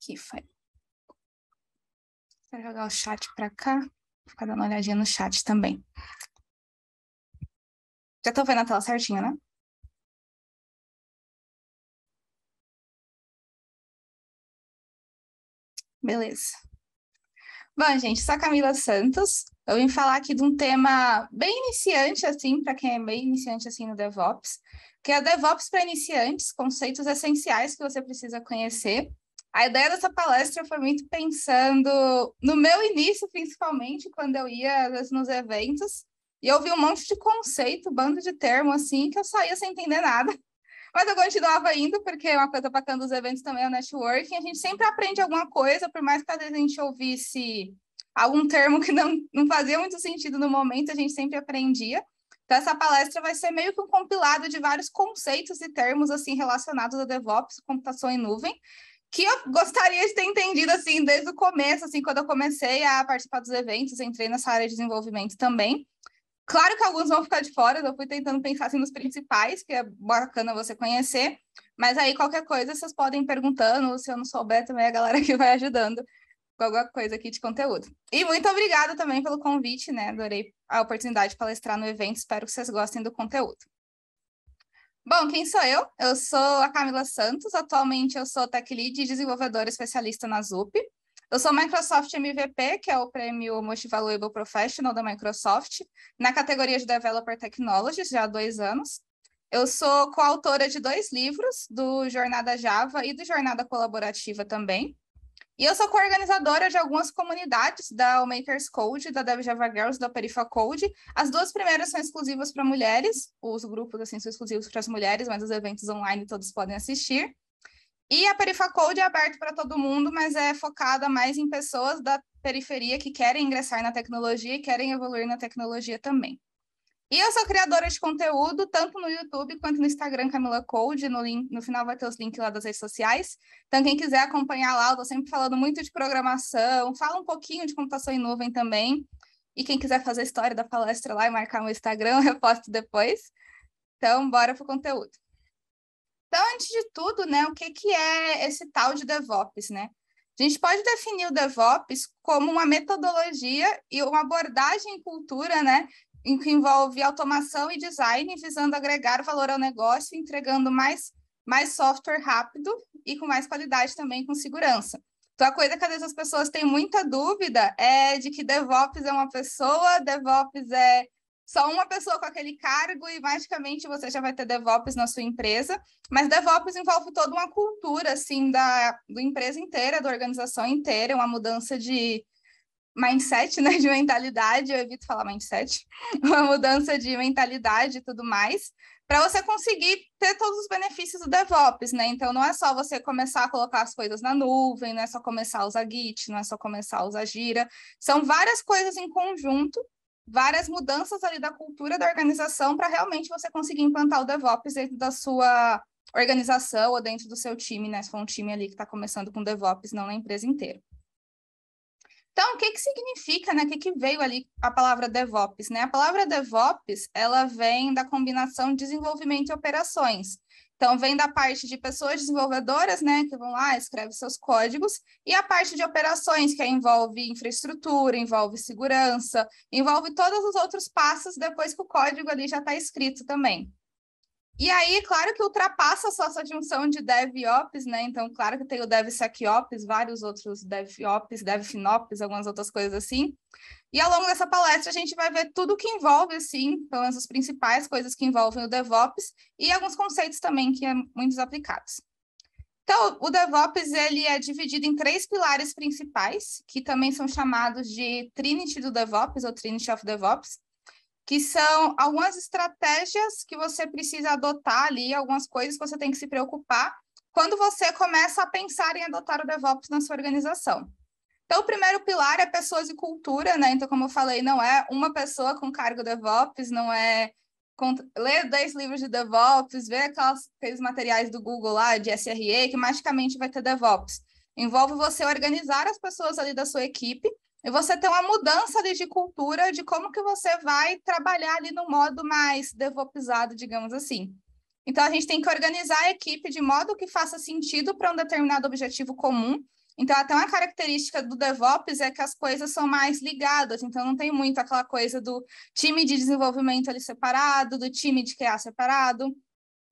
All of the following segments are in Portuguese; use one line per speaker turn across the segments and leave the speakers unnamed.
Aqui foi. Vou jogar o chat para cá. Vou ficar dando uma olhadinha no chat também. Já estou vendo a tela certinho, né? Beleza. Bom, gente, sou a Camila Santos. Eu vim falar aqui de um tema bem iniciante, assim, para quem é bem iniciante, assim, no DevOps, que é o DevOps para iniciantes, conceitos essenciais que você precisa conhecer. A ideia dessa palestra foi muito pensando no meu início, principalmente, quando eu ia, às vezes, nos eventos, e eu vi um monte de conceito, bando de termo, assim, que eu saía sem entender nada. Mas eu continuava indo, porque uma coisa bacana dos eventos também é o networking. A gente sempre aprende alguma coisa, por mais que às vezes a gente ouvisse algum termo que não fazia muito sentido no momento, a gente sempre aprendia. Então, essa palestra vai ser meio que um compilado de vários conceitos e termos assim relacionados a DevOps, computação em nuvem, que eu gostaria de ter entendido assim desde o começo, assim, quando eu comecei a participar dos eventos, entrei nessa área de desenvolvimento também. Claro que alguns vão ficar de fora, eu fui tentando pensar assim, nos principais, que é bacana você conhecer, mas aí qualquer coisa vocês podem ir perguntando, se eu não souber também a galera que vai ajudando com alguma coisa aqui de conteúdo. E muito obrigada também pelo convite, né? Adorei a oportunidade de palestrar no evento, espero que vocês gostem do conteúdo. Bom, quem sou eu? Eu sou a Camila Santos, atualmente eu sou Tech Lead e desenvolvedora especialista na ZUP. Eu sou Microsoft MVP, que é o prêmio Most Valuable Professional da Microsoft, na categoria de Developer Technologies, já há 2 anos. Eu sou coautora de 2 livros, do Jornada Java e do Jornada Colaborativa também. E eu sou coorganizadora de algumas comunidades da Makers Code, da Dev Java Girls, da Perifa Code. As 2 primeiras são exclusivas para mulheres, os grupos assim, são exclusivos para as mulheres, mas os eventos online todos podem assistir. E a Perifa Code é aberto para todo mundo, mas é focada mais em pessoas da periferia que querem ingressar na tecnologia e querem evoluir na tecnologia também. E eu sou criadora de conteúdo, tanto no YouTube quanto no Instagram, Camila Code. No final vai ter os links lá das redes sociais. Então, quem quiser acompanhar lá, eu estou sempre falando muito de programação, falo um pouquinho de computação em nuvem também. E quem quiser fazer a história da palestra lá e marcar meu Instagram, eu posto depois. Então, bora para o conteúdo. Então, antes de tudo, né, o que é esse tal de DevOps, né? A gente pode definir o DevOps como uma metodologia e uma abordagem em cultura, né, em que envolve automação e design, visando agregar valor ao negócio, entregando mais software rápido e com mais qualidade também, com segurança. Então, a coisa que às vezes as pessoas têm muita dúvida é de que DevOps é uma pessoa, DevOps é só uma pessoa com aquele cargo e magicamente você já vai ter DevOps na sua empresa, mas DevOps envolve toda uma cultura, assim, da empresa inteira, da organização inteira, uma mudança de mindset, né, de mentalidade, eu evito falar mindset, uma mudança de mentalidade e tudo mais, para você conseguir ter todos os benefícios do DevOps, né? Então, não é só você começar a colocar as coisas na nuvem, não é só começar a usar Git, não é só começar a usar Jira, são várias coisas em conjunto, várias mudanças ali da cultura da organização para realmente você conseguir implantar o DevOps dentro da sua organização ou dentro do seu time, né? Se for um time ali que está começando com DevOps, não na empresa inteira. Então, o que significa, né? O que veio ali a palavra DevOps, né? A palavra DevOps, ela vem da combinação de desenvolvimento e operações. Então, vem da parte de pessoas desenvolvedoras, né, que vão lá, escrevem seus códigos, e a parte de operações, que envolve infraestrutura, envolve segurança, envolve todos os outros passos depois que o código ali já está escrito também. E aí, claro que ultrapassa só essa junção de DevOps, né? Então, claro que tem o DevSecOps, vários outros DevOps, DevFinOps, algumas outras coisas assim. E ao longo dessa palestra, a gente vai ver tudo que envolve, assim, pelo menos as principais coisas que envolvem o DevOps e alguns conceitos também que é muito aplicados. Então, o DevOps, ele é dividido em 3 pilares principais, que também são chamados de Trinity do DevOps, ou Trinity of DevOps, que são algumas estratégias que você precisa adotar ali, algumas coisas que você tem que se preocupar quando você começa a pensar em adotar o DevOps na sua organização. Então, o primeiro pilar é pessoas e cultura, né? Então, como eu falei, não é uma pessoa com cargo DevOps, não é ler 10 livros de DevOps, ver aqueles materiais do Google lá, de SRE, que magicamente vai ter DevOps. Envolve você organizar as pessoas ali da sua equipe e você ter uma mudança ali de cultura de como que você vai trabalhar ali no modo mais DevOpsado, digamos assim. Então, a gente tem que organizar a equipe de modo que faça sentido para um determinado objetivo comum. Então, até uma característica do DevOps é que as coisas são mais ligadas, então não tem muito aquela coisa do time de desenvolvimento ali separado, do time de QA separado,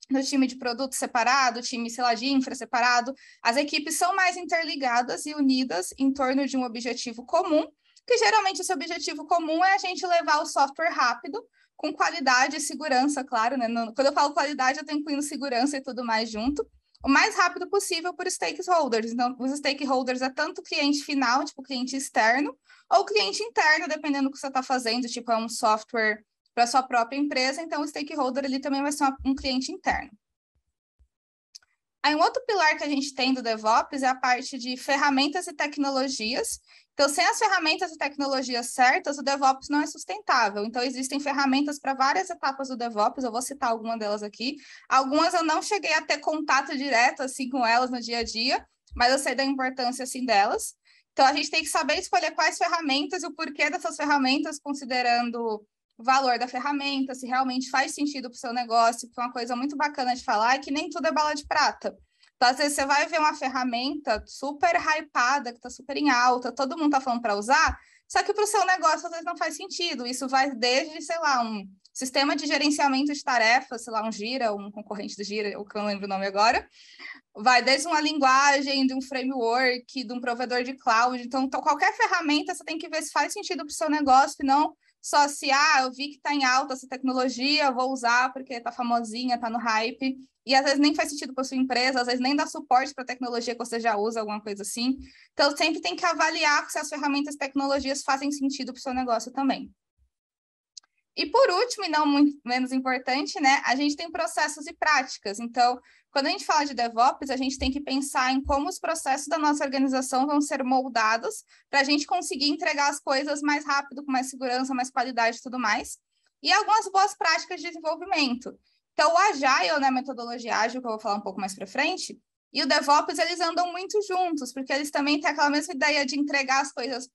do time de produto separado, time, sei lá, de infra separado. As equipes são mais interligadas e unidas em torno de um objetivo comum, que geralmente esse objetivo comum é a gente levar o software rápido, com qualidade e segurança, claro, né? Quando eu falo qualidade, eu estou incluindo segurança e tudo mais junto, o mais rápido possível por stakeholders. Então, os stakeholders é tanto cliente final, tipo cliente externo, ou cliente interno, dependendo do que você está fazendo, tipo é um software para sua própria empresa, então o stakeholder ali também vai ser um cliente interno. Aí um outro pilar que a gente tem do DevOps é a parte de ferramentas e tecnologias. Então, sem as ferramentas e tecnologias certas, o DevOps não é sustentável. Então, existem ferramentas para várias etapas do DevOps, eu vou citar alguma delas aqui. Algumas eu não cheguei a ter contato direto assim com elas no dia a dia, mas eu sei da importância assim delas. Então, a gente tem que saber escolher quais ferramentas e o porquê dessas ferramentas, considerando o valor da ferramenta, se realmente faz sentido para o seu negócio, porque uma coisa muito bacana de falar é que nem tudo é bala de prata. Então, às vezes, você vai ver uma ferramenta super hypada, que está super em alta, todo mundo está falando para usar, só que para o seu negócio, às vezes, não faz sentido. Isso vai desde, sei lá, um sistema de gerenciamento de tarefas, sei lá, um Gira, um concorrente do Gira, o que eu não lembro o nome agora, vai desde uma linguagem, de um framework, de um provedor de cloud. Então, qualquer ferramenta, você tem que ver se faz sentido para o seu negócio, e não só se, eu vi que está em alta essa tecnologia, vou usar porque está famosinha, está no hype, e às vezes nem faz sentido para sua empresa, às vezes nem dá suporte para a tecnologia que você já usa, alguma coisa assim. Então, sempre tem que avaliar se as ferramentas e tecnologias fazem sentido para o seu negócio também. E por último, e não muito menos importante, né, a gente tem processos e práticas. Então, quando a gente fala de DevOps, a gente tem que pensar em como os processos da nossa organização vão ser moldados para a gente conseguir entregar as coisas mais rápido, com mais segurança, mais qualidade e tudo mais. E algumas boas práticas de desenvolvimento. Então, o Agile, né, a metodologia ágil, que eu vou falar um pouco mais para frente, e o DevOps, eles andam muito juntos, porque eles também têm aquela mesma ideia de entregar as coisas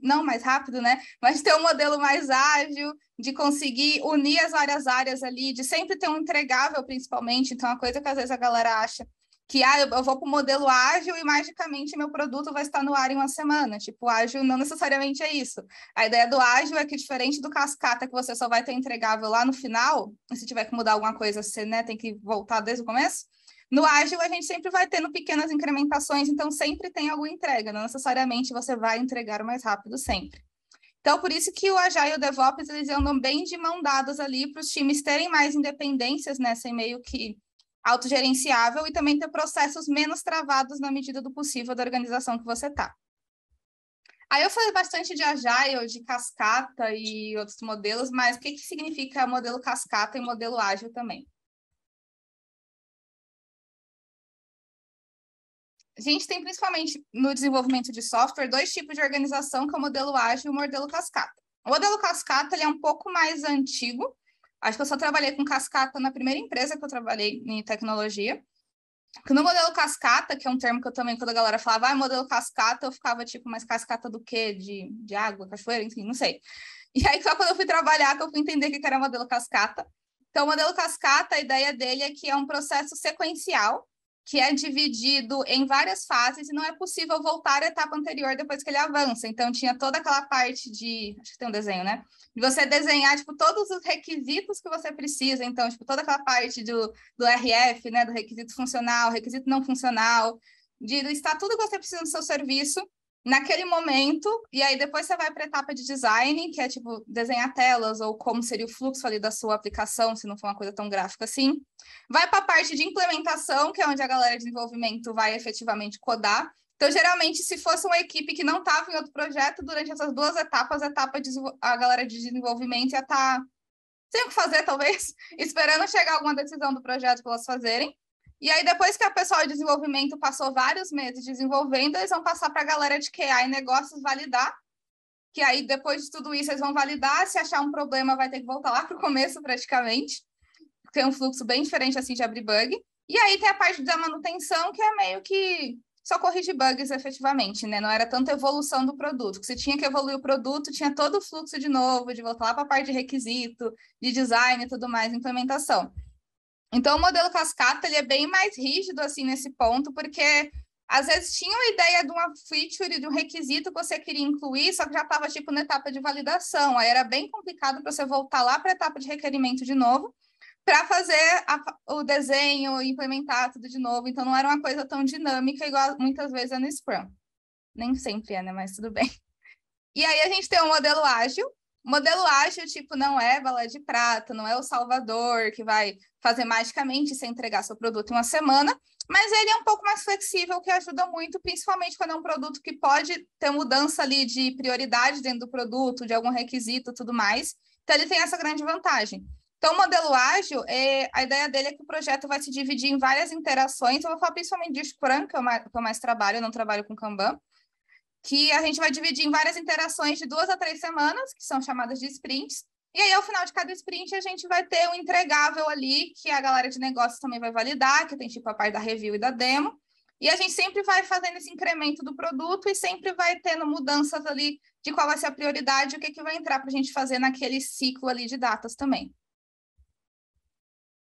não mais rápido, né? Mas ter um modelo mais ágil, de conseguir unir as várias áreas ali, de sempre ter um entregável, principalmente. Então, uma coisa que às vezes a galera acha que eu vou para o modelo ágil e magicamente meu produto vai estar no ar em uma semana. Tipo, ágil não necessariamente é isso. A ideia do ágil é que, diferente do cascata, que você só vai ter entregável lá no final, se tiver que mudar alguma coisa, você, né, tem que voltar desde o começo. No ágil, a gente sempre vai tendo pequenas incrementações, então sempre tem alguma entrega, não necessariamente você vai entregar o mais rápido sempre. Então, por isso que o Agile e o DevOps, eles andam bem de mão dadas ali para os times terem mais independências, né, sem meio que autogerenciável e também ter processos menos travados na medida do possível da organização que você está. Aí eu falei bastante de Agile, de cascata e outros modelos, mas o que significa modelo cascata e modelo ágil também? A gente tem, principalmente no desenvolvimento de software, dois tipos de organização, que é o modelo ágil e o modelo cascata. O modelo cascata ele é um pouco mais antigo. Acho que eu só trabalhei com cascata na primeira empresa que eu trabalhei em tecnologia. No modelo cascata, que é um termo que eu também, quando a galera falava, modelo cascata, eu ficava tipo, mas cascata do quê? De água, cachoeira, enfim, não sei. E aí, só quando eu fui trabalhar, que eu fui entender o que era modelo cascata. Então, o modelo cascata, a ideia dele é que é um processo sequencial, que é dividido em várias fases e não é possível voltar à etapa anterior depois que ele avança. Então, tinha toda aquela parte de... Acho que tem um desenho, né? De você desenhar, tipo, todos os requisitos que você precisa. Então, tipo, toda aquela parte do RF, né? Do requisito funcional, requisito não funcional, de listar tudo que você precisa no seu serviço naquele momento, e aí depois você vai para a etapa de design, que é, tipo, desenhar telas, ou como seria o fluxo ali da sua aplicação, se não for uma coisa tão gráfica assim. Vai para a parte de implementação, que é onde a galera de desenvolvimento vai efetivamente codar. Então, geralmente, se fosse uma equipe que não estava em outro projeto, durante essas duas etapas, a galera de desenvolvimento ia estar sem o que fazer, talvez, esperando chegar alguma decisão do projeto para elas fazerem. E aí, depois que a pessoa de desenvolvimento passou vários meses desenvolvendo, eles vão passar para a galera de QA e negócios validar, que aí, depois de tudo isso, eles vão validar. Se achar um problema, vai ter que voltar lá para o começo, praticamente. Tem um fluxo bem diferente, assim, de abrir bug. E aí tem a parte da manutenção, que é meio que só corrigir bugs, efetivamente, né? Não era tanta evolução do produto. Se tinha que evoluir o produto, tinha todo o fluxo de novo, de voltar lá para a parte de requisito, de design e tudo mais, implementação. Então, o modelo cascata, ele é bem mais rígido, assim, nesse ponto, porque Às vezes tinha uma ideia de uma feature, de um requisito que você queria incluir, só que já estava tipo na etapa de validação. Aí era bem complicado para você voltar lá para a etapa de requerimento de novo, para fazer o desenho, implementar tudo de novo. Então não era uma coisa tão dinâmica igual muitas vezes é no Scrum. Nem sempre é, né? Mas tudo bem. E aí a gente tem o modelo ágil. O modelo ágil, tipo, não é bala de prata, não é o salvador que vai fazer magicamente você entregar seu produto em uma semana, mas ele é um pouco mais flexível, que ajuda muito, principalmente quando é um produto que pode ter mudança ali de prioridade dentro do produto, de algum requisito e tudo mais. Então, ele tem essa grande vantagem. Então, o modelo ágil, a ideia dele é que o projeto vai se dividir em várias interações. Eu vou falar principalmente de Scrum, que eu mais trabalho, eu não trabalho com Kanban, que a gente vai dividir em várias interações de 2 a 3 semanas, que são chamadas de sprints. E aí, ao final de cada sprint, a gente vai ter um entregável ali, que a galera de negócios também vai validar, que tem tipo a parte da review e da demo. E a gente sempre vai fazendo esse incremento do produto e sempre vai tendo mudanças ali de qual vai ser a prioridade e o que vai entrar para a gente fazer naquele ciclo ali de datas também.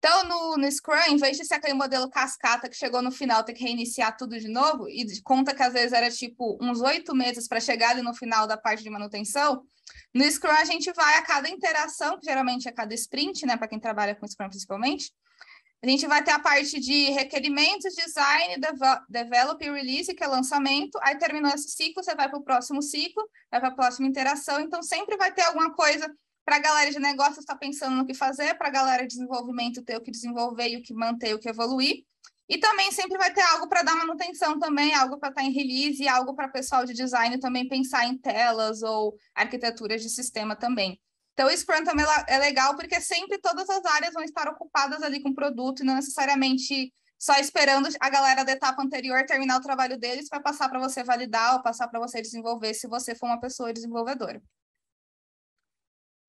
Então, no Scrum, em vez de ser aquele modelo cascata que chegou no final, ter que reiniciar tudo de novo, e conta que às vezes era tipo uns 8 meses para chegar ali no final da parte de manutenção, no Scrum a gente vai a cada interação, que geralmente é cada sprint, né, para quem trabalha com Scrum principalmente, a gente vai ter a parte de requerimentos, design, develop e release, que é lançamento. Aí terminou esse ciclo, você vai para o próximo ciclo, vai para a próxima interação. Então, sempre vai ter alguma coisa para a galera de negócios estar pensando no que fazer, para a galera de desenvolvimento ter o que desenvolver e o que manter e o que evoluir. E também sempre vai ter algo para dar manutenção também, algo para estar em release, algo para o pessoal de design também pensar em telas ou arquiteturas de sistema também. Então, o Scrum também é legal porque sempre todas as áreas vão estar ocupadas ali com o produto e não necessariamente só esperando a galera da etapa anterior terminar o trabalho deles para passar para você validar ou passar para você desenvolver, se você for uma pessoa desenvolvedora.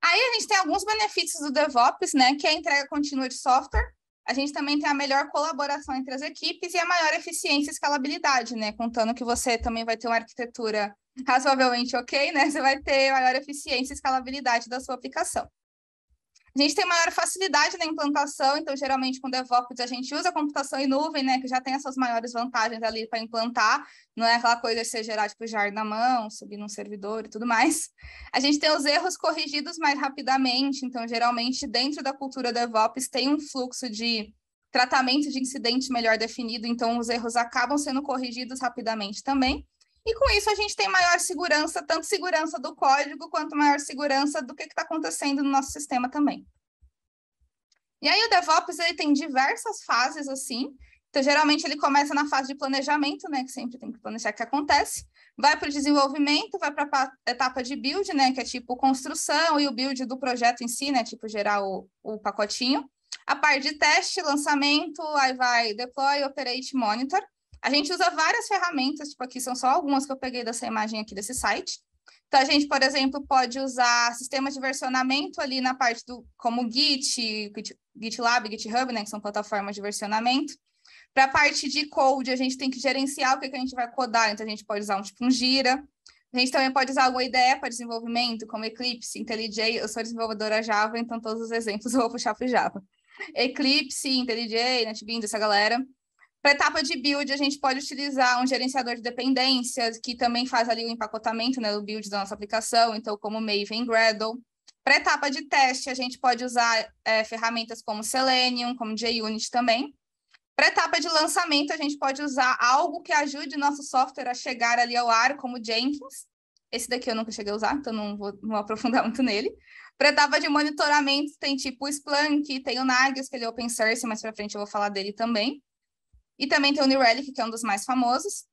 Aí a gente tem alguns benefícios do DevOps, né, que é a entrega contínua de software. A gente também tem a melhor colaboração entre as equipes e a maior eficiência e escalabilidade, né, contando que você também vai ter uma arquitetura razoavelmente ok, né, você vai ter maior eficiência e escalabilidade da sua aplicação. A gente tem maior facilidade na implantação, então, geralmente, com DevOps, a gente usa a computação em nuvem, né, que já tem essas maiores vantagens ali para implantar, não é aquela coisa de você gerar, tipo, jar na mão, subir num servidor e tudo mais. A gente tem os erros corrigidos mais rapidamente, então, geralmente, dentro da cultura DevOps, tem um fluxo de tratamento de incidente melhor definido, então, os erros acabam sendo corrigidos rapidamente também. E com isso a gente tem maior segurança, tanto segurança do código, quanto maior segurança do que está acontecendo no nosso sistema também. E aí o DevOps ele tem diversas fases assim. Então, geralmente ele começa na fase de planejamento, né? Que sempre tem que planejar o que acontece. Vai para o desenvolvimento, vai para a etapa de build, né? Que é tipo construção e o build do projeto em si, né? Tipo gerar o pacotinho. A parte de teste, lançamento, aí vai deploy, operate, monitor. A gente usa várias ferramentas, tipo aqui são só algumas que eu peguei dessa imagem aqui desse site. Então, a gente, por exemplo, pode usar sistemas de versionamento ali na parte do, como Git, GitLab, GitHub, né, que são plataformas de versionamento. Para a parte de code, a gente tem que gerenciar o que a gente vai codar, então a gente pode usar um Jira. A gente também pode usar alguma IDE para desenvolvimento, como Eclipse, IntelliJ. Eu sou desenvolvedora Java, então todos os exemplos eu vou puxar para o Java. Eclipse, IntelliJ, NetBeans, essa galera. Para a etapa de build, a gente pode utilizar um gerenciador de dependências, que também faz ali o empacotamento, né, do build da nossa aplicação, então como Maven, Gradle. Para a etapa de teste, a gente pode usar ferramentas como Selenium, como JUnit também. Para a etapa de lançamento, a gente pode usar algo que ajude o nosso software a chegar ali ao ar, como Jenkins. Esse daqui eu nunca cheguei a usar, então não vou aprofundar muito nele. Para a etapa de monitoramento, tem tipo o Splunk, tem o Nagios, que ele é open source, mais para frente eu vou falar dele também. E também tem o New Relic, que é um dos mais famosos.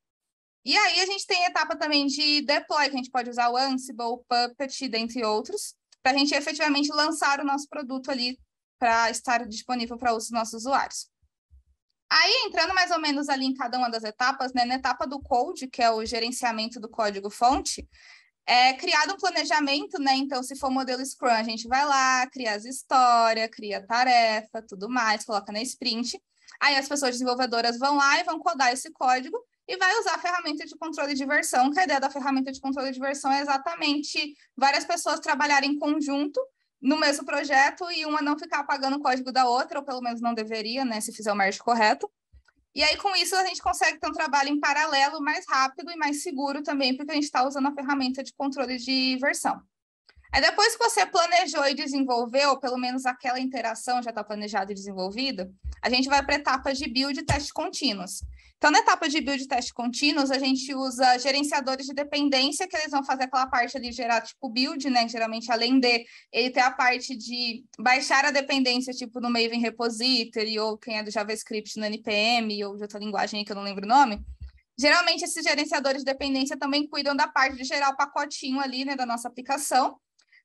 E aí a gente tem a etapa também de deploy, que a gente pode usar o Ansible, Puppet, dentre outros, para a gente efetivamente lançar o nosso produto ali para estar disponível para os nossos usuários. Aí, entrando mais ou menos ali em cada uma das etapas, né, na etapa do code, que é o gerenciamento do código-fonte, é criado um planejamento, né? Então, se for modelo Scrum, a gente vai lá, cria as histórias, cria tarefa, tudo mais, coloca na sprint. Aí as pessoas desenvolvedoras vão lá e vão codar esse código e vai usar a ferramenta de controle de versão, que a ideia da ferramenta de controle de versão é exatamente várias pessoas trabalharem em conjunto no mesmo projeto e uma não ficar apagando o código da outra, ou pelo menos não deveria, né, se fizer o merge correto. E aí, com isso, a gente consegue ter um trabalho em paralelo mais rápido e mais seguro também, porque a gente está usando a ferramenta de controle de versão. Aí depois que você planejou e desenvolveu, pelo menos aquela interação já está planejada e desenvolvida, a gente vai para a etapa de build e teste contínuos. Então, na etapa de build e teste contínuos, a gente usa gerenciadores de dependência, que eles vão fazer aquela parte ali, gerar tipo build, né? Geralmente, além de ele ter a parte de baixar a dependência, tipo no Maven Repository, ou quem é do JavaScript no NPM, ou de outra linguagem aí que eu não lembro o nome. Geralmente, esses gerenciadores de dependência também cuidam da parte de gerar o pacotinho ali, né, da nossa aplicação,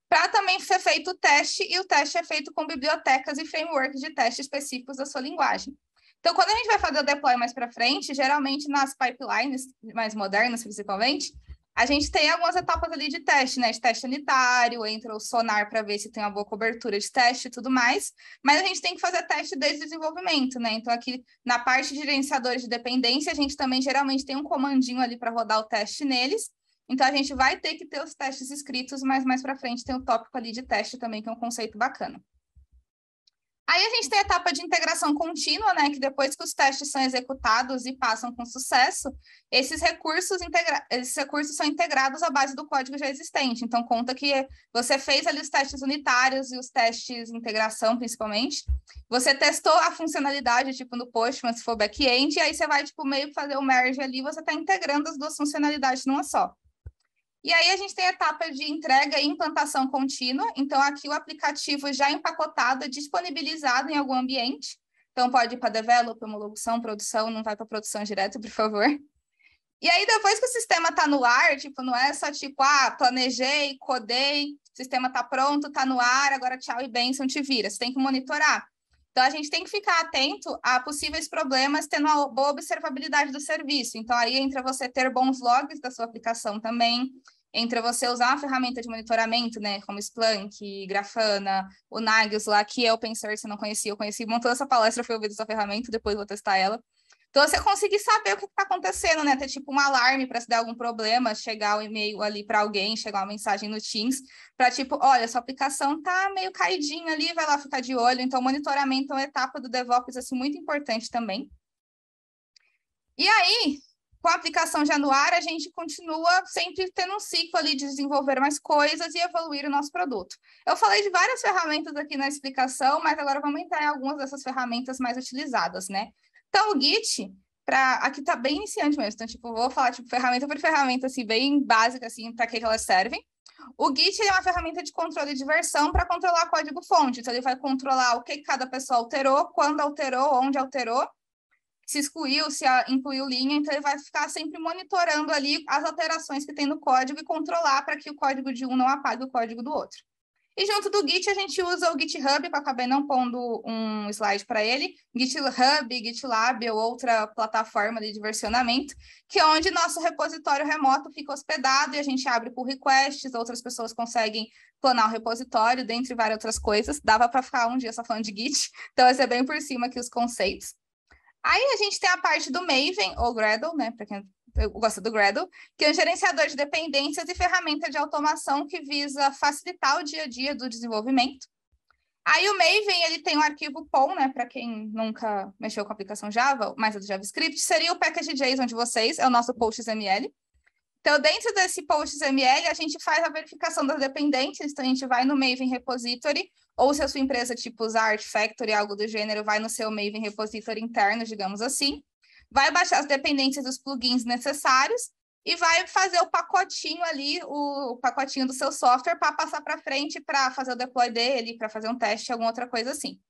para também ser feito o teste, e o teste é feito com bibliotecas e frameworks de teste específicos da sua linguagem. Então, quando a gente vai fazer o deploy mais para frente, geralmente nas pipelines mais modernas, principalmente, a gente tem algumas etapas ali de teste, né? De teste unitário, entra o Sonar para ver se tem uma boa cobertura de teste e tudo mais, mas a gente tem que fazer teste desde o desenvolvimento, né? Então, aqui na parte de gerenciadores de dependência, a gente também geralmente tem um comandinho ali para rodar o teste neles. Então, a gente vai ter que ter os testes escritos, mas mais para frente tem o tópico ali de teste também, que é um conceito bacana. Aí a gente tem a etapa de integração contínua, né? Que depois que os testes são executados e passam com sucesso, esses recursos são integrados à base do código já existente. Então, conta que você fez ali os testes unitários e os testes de integração, principalmente. Você testou a funcionalidade, tipo, no Postman, se for back-end, e aí você vai, tipo, meio fazer o merge ali, você está integrando as duas funcionalidades numa só. E aí a gente tem a etapa de entrega e implantação contínua. Então, aqui o aplicativo já empacotado, disponibilizado em algum ambiente. Então, pode ir para develop, homologação, produção, não vai para produção direto, por favor. E aí, depois que o sistema está no ar, tipo, não é só tipo, planejei, codei, o sistema está pronto, está no ar, agora tchau e bênção, te vira. Você tem que monitorar. Então, a gente tem que ficar atento a possíveis problemas, tendo uma boa observabilidade do serviço. Então, aí entra você ter bons logs da sua aplicação também, entre você usar uma ferramenta de monitoramento, né, como Splunk, Grafana, o Nagios lá, que é open source, eu não conhecia, eu conheci, montando essa palestra, fui ouvir essa ferramenta, depois vou testar ela. Então, você conseguir saber o que está acontecendo, né, ter tipo um alarme para se der algum problema, chegar o e-mail ali para alguém, chegar uma mensagem no Teams, para tipo, olha, sua aplicação tá meio caidinha ali, vai lá ficar de olho. Então, monitoramento é uma etapa do DevOps, assim, muito importante também. E aí, com a aplicação já no ar, a gente continua sempre tendo um ciclo ali de desenvolver mais coisas e evoluir o nosso produto. Eu falei de várias ferramentas aqui na explicação, mas agora vamos entrar em algumas dessas ferramentas mais utilizadas, né? Então, o Git, aqui tá bem iniciante mesmo, então, tipo, vou falar, tipo, ferramenta por ferramenta, assim, bem básica, assim, para que elas servem. O Git é uma ferramenta de controle de versão para controlar código-fonte, então ele vai controlar o que cada pessoa alterou, quando alterou, onde alterou, se excluiu, se incluiu linha, então ele vai ficar sempre monitorando ali as alterações que tem no código e controlar para que o código de um não apague o código do outro. E junto do Git, a gente usa o GitHub, que eu acabei não pondo um slide para ele, GitHub, GitLab ou outra plataforma de versionamento, que é onde nosso repositório remoto fica hospedado e a gente abre por requests, outras pessoas conseguem clonar o repositório, dentre várias outras coisas. Dava para ficar um dia só falando de Git, então vai ser bem por cima aqui os conceitos. Aí a gente tem a parte do Maven, ou Gradle, né, para quem gosta do Gradle, que é um gerenciador de dependências e ferramenta de automação que visa facilitar o dia a dia do desenvolvimento. Aí o Maven, ele tem um arquivo POM, né, para quem nunca mexeu com a aplicação Java, mas é do JavaScript, seria o package.json de vocês, é o nosso post.xml. Então, dentro desse post.xml, a gente faz a verificação das dependências. Então, a gente vai no Maven Repository, ou se a sua empresa, tipo, usar Artifactory, algo do gênero, vai no seu Maven Repository interno, digamos assim. Vai baixar as dependências dos plugins necessários e vai fazer o pacotinho ali, o pacotinho do seu software para passar para frente, para fazer o deploy dele, para fazer um teste, alguma outra coisa assim.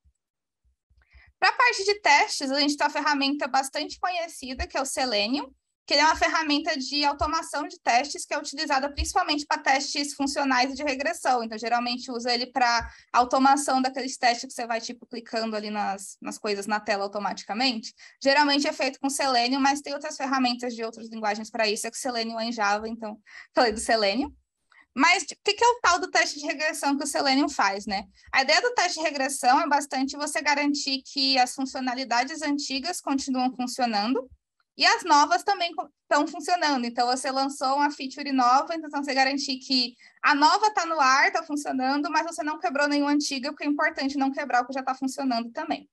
Para a parte de testes, a gente tem uma ferramenta bastante conhecida, que é o Selenium, que ele é uma ferramenta de automação de testes que é utilizada principalmente para testes funcionais e de regressão. Então, geralmente usa ele para automação daqueles testes que você vai, tipo, clicando ali nas coisas na tela automaticamente. Geralmente é feito com Selenium, mas tem outras ferramentas de outras linguagens para isso, é que o Selenium é em Java, então falei do Selenium. Mas o que é o tal do teste de regressão que o Selenium faz, né? A ideia do teste de regressão é bastante você garantir que as funcionalidades antigas continuam funcionando e as novas também estão funcionando. Então, você lançou uma feature nova, então você garantir que a nova está no ar, está funcionando, mas você não quebrou nenhuma antiga, porque é importante não quebrar o que já está funcionando também.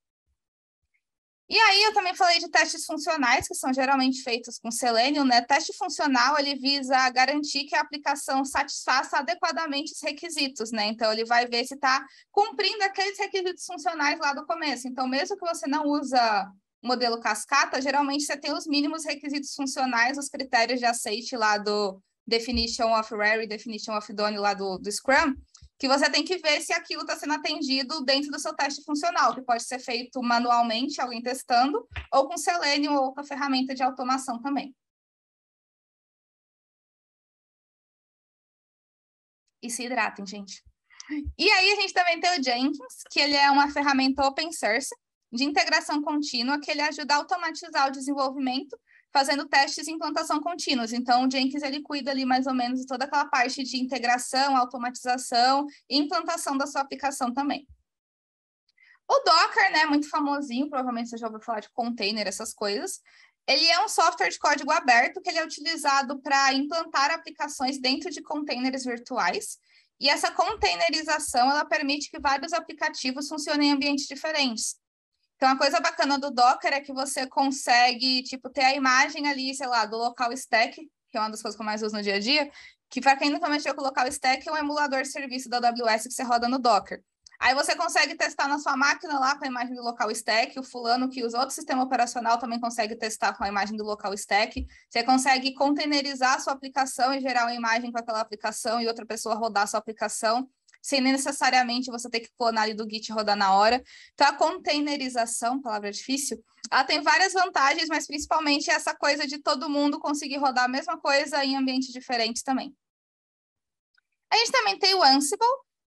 E aí eu também falei de testes funcionais, que são geralmente feitos com Selenium, né? Teste funcional, ele visa garantir que a aplicação satisfaça adequadamente os requisitos, né? Então, ele vai ver se está cumprindo aqueles requisitos funcionais lá do começo. Então, mesmo que você não usa modelo cascata, geralmente você tem os mínimos requisitos funcionais, os critérios de aceite lá do Definition of Rare e Definition of Done lá do Scrum, que você tem que ver se aquilo está sendo atendido dentro do seu teste funcional, que pode ser feito manualmente, alguém testando, ou com Selenium ou com a ferramenta de automação também. E se hidratem, gente. E aí a gente também tem o Jenkins, que ele é uma ferramenta open source de integração contínua, que ele ajuda a automatizar o desenvolvimento, fazendo testes e implantação contínuos. Então, o Jenkins, ele cuida ali mais ou menos de toda aquela parte de integração, automatização e implantação da sua aplicação também. O Docker, né, muito famosinho, provavelmente você já ouviu falar de container, essas coisas. Ele é um software de código aberto que ele é utilizado para implantar aplicações dentro de containers virtuais. E essa containerização, ela permite que vários aplicativos funcionem em ambientes diferentes. Então, a coisa bacana do Docker é que você consegue, tipo, ter a imagem ali, sei lá, do local stack, que é uma das coisas que eu mais uso no dia a dia, que para quem nunca mexeu com o local stack, é um emulador de serviço da AWS que você roda no Docker. Aí você consegue testar na sua máquina lá com a imagem do local stack, o fulano que usa outro sistema operacional também consegue testar com a imagem do local stack. Você consegue containerizar a sua aplicação e gerar uma imagem com aquela aplicação e outra pessoa rodar a sua aplicação, sem necessariamente você ter que clonar ali do Git e rodar na hora. Então, a containerização, palavra difícil, ela tem várias vantagens, mas principalmente essa coisa de todo mundo conseguir rodar a mesma coisa em ambientes diferentes também. A gente também tem o Ansible,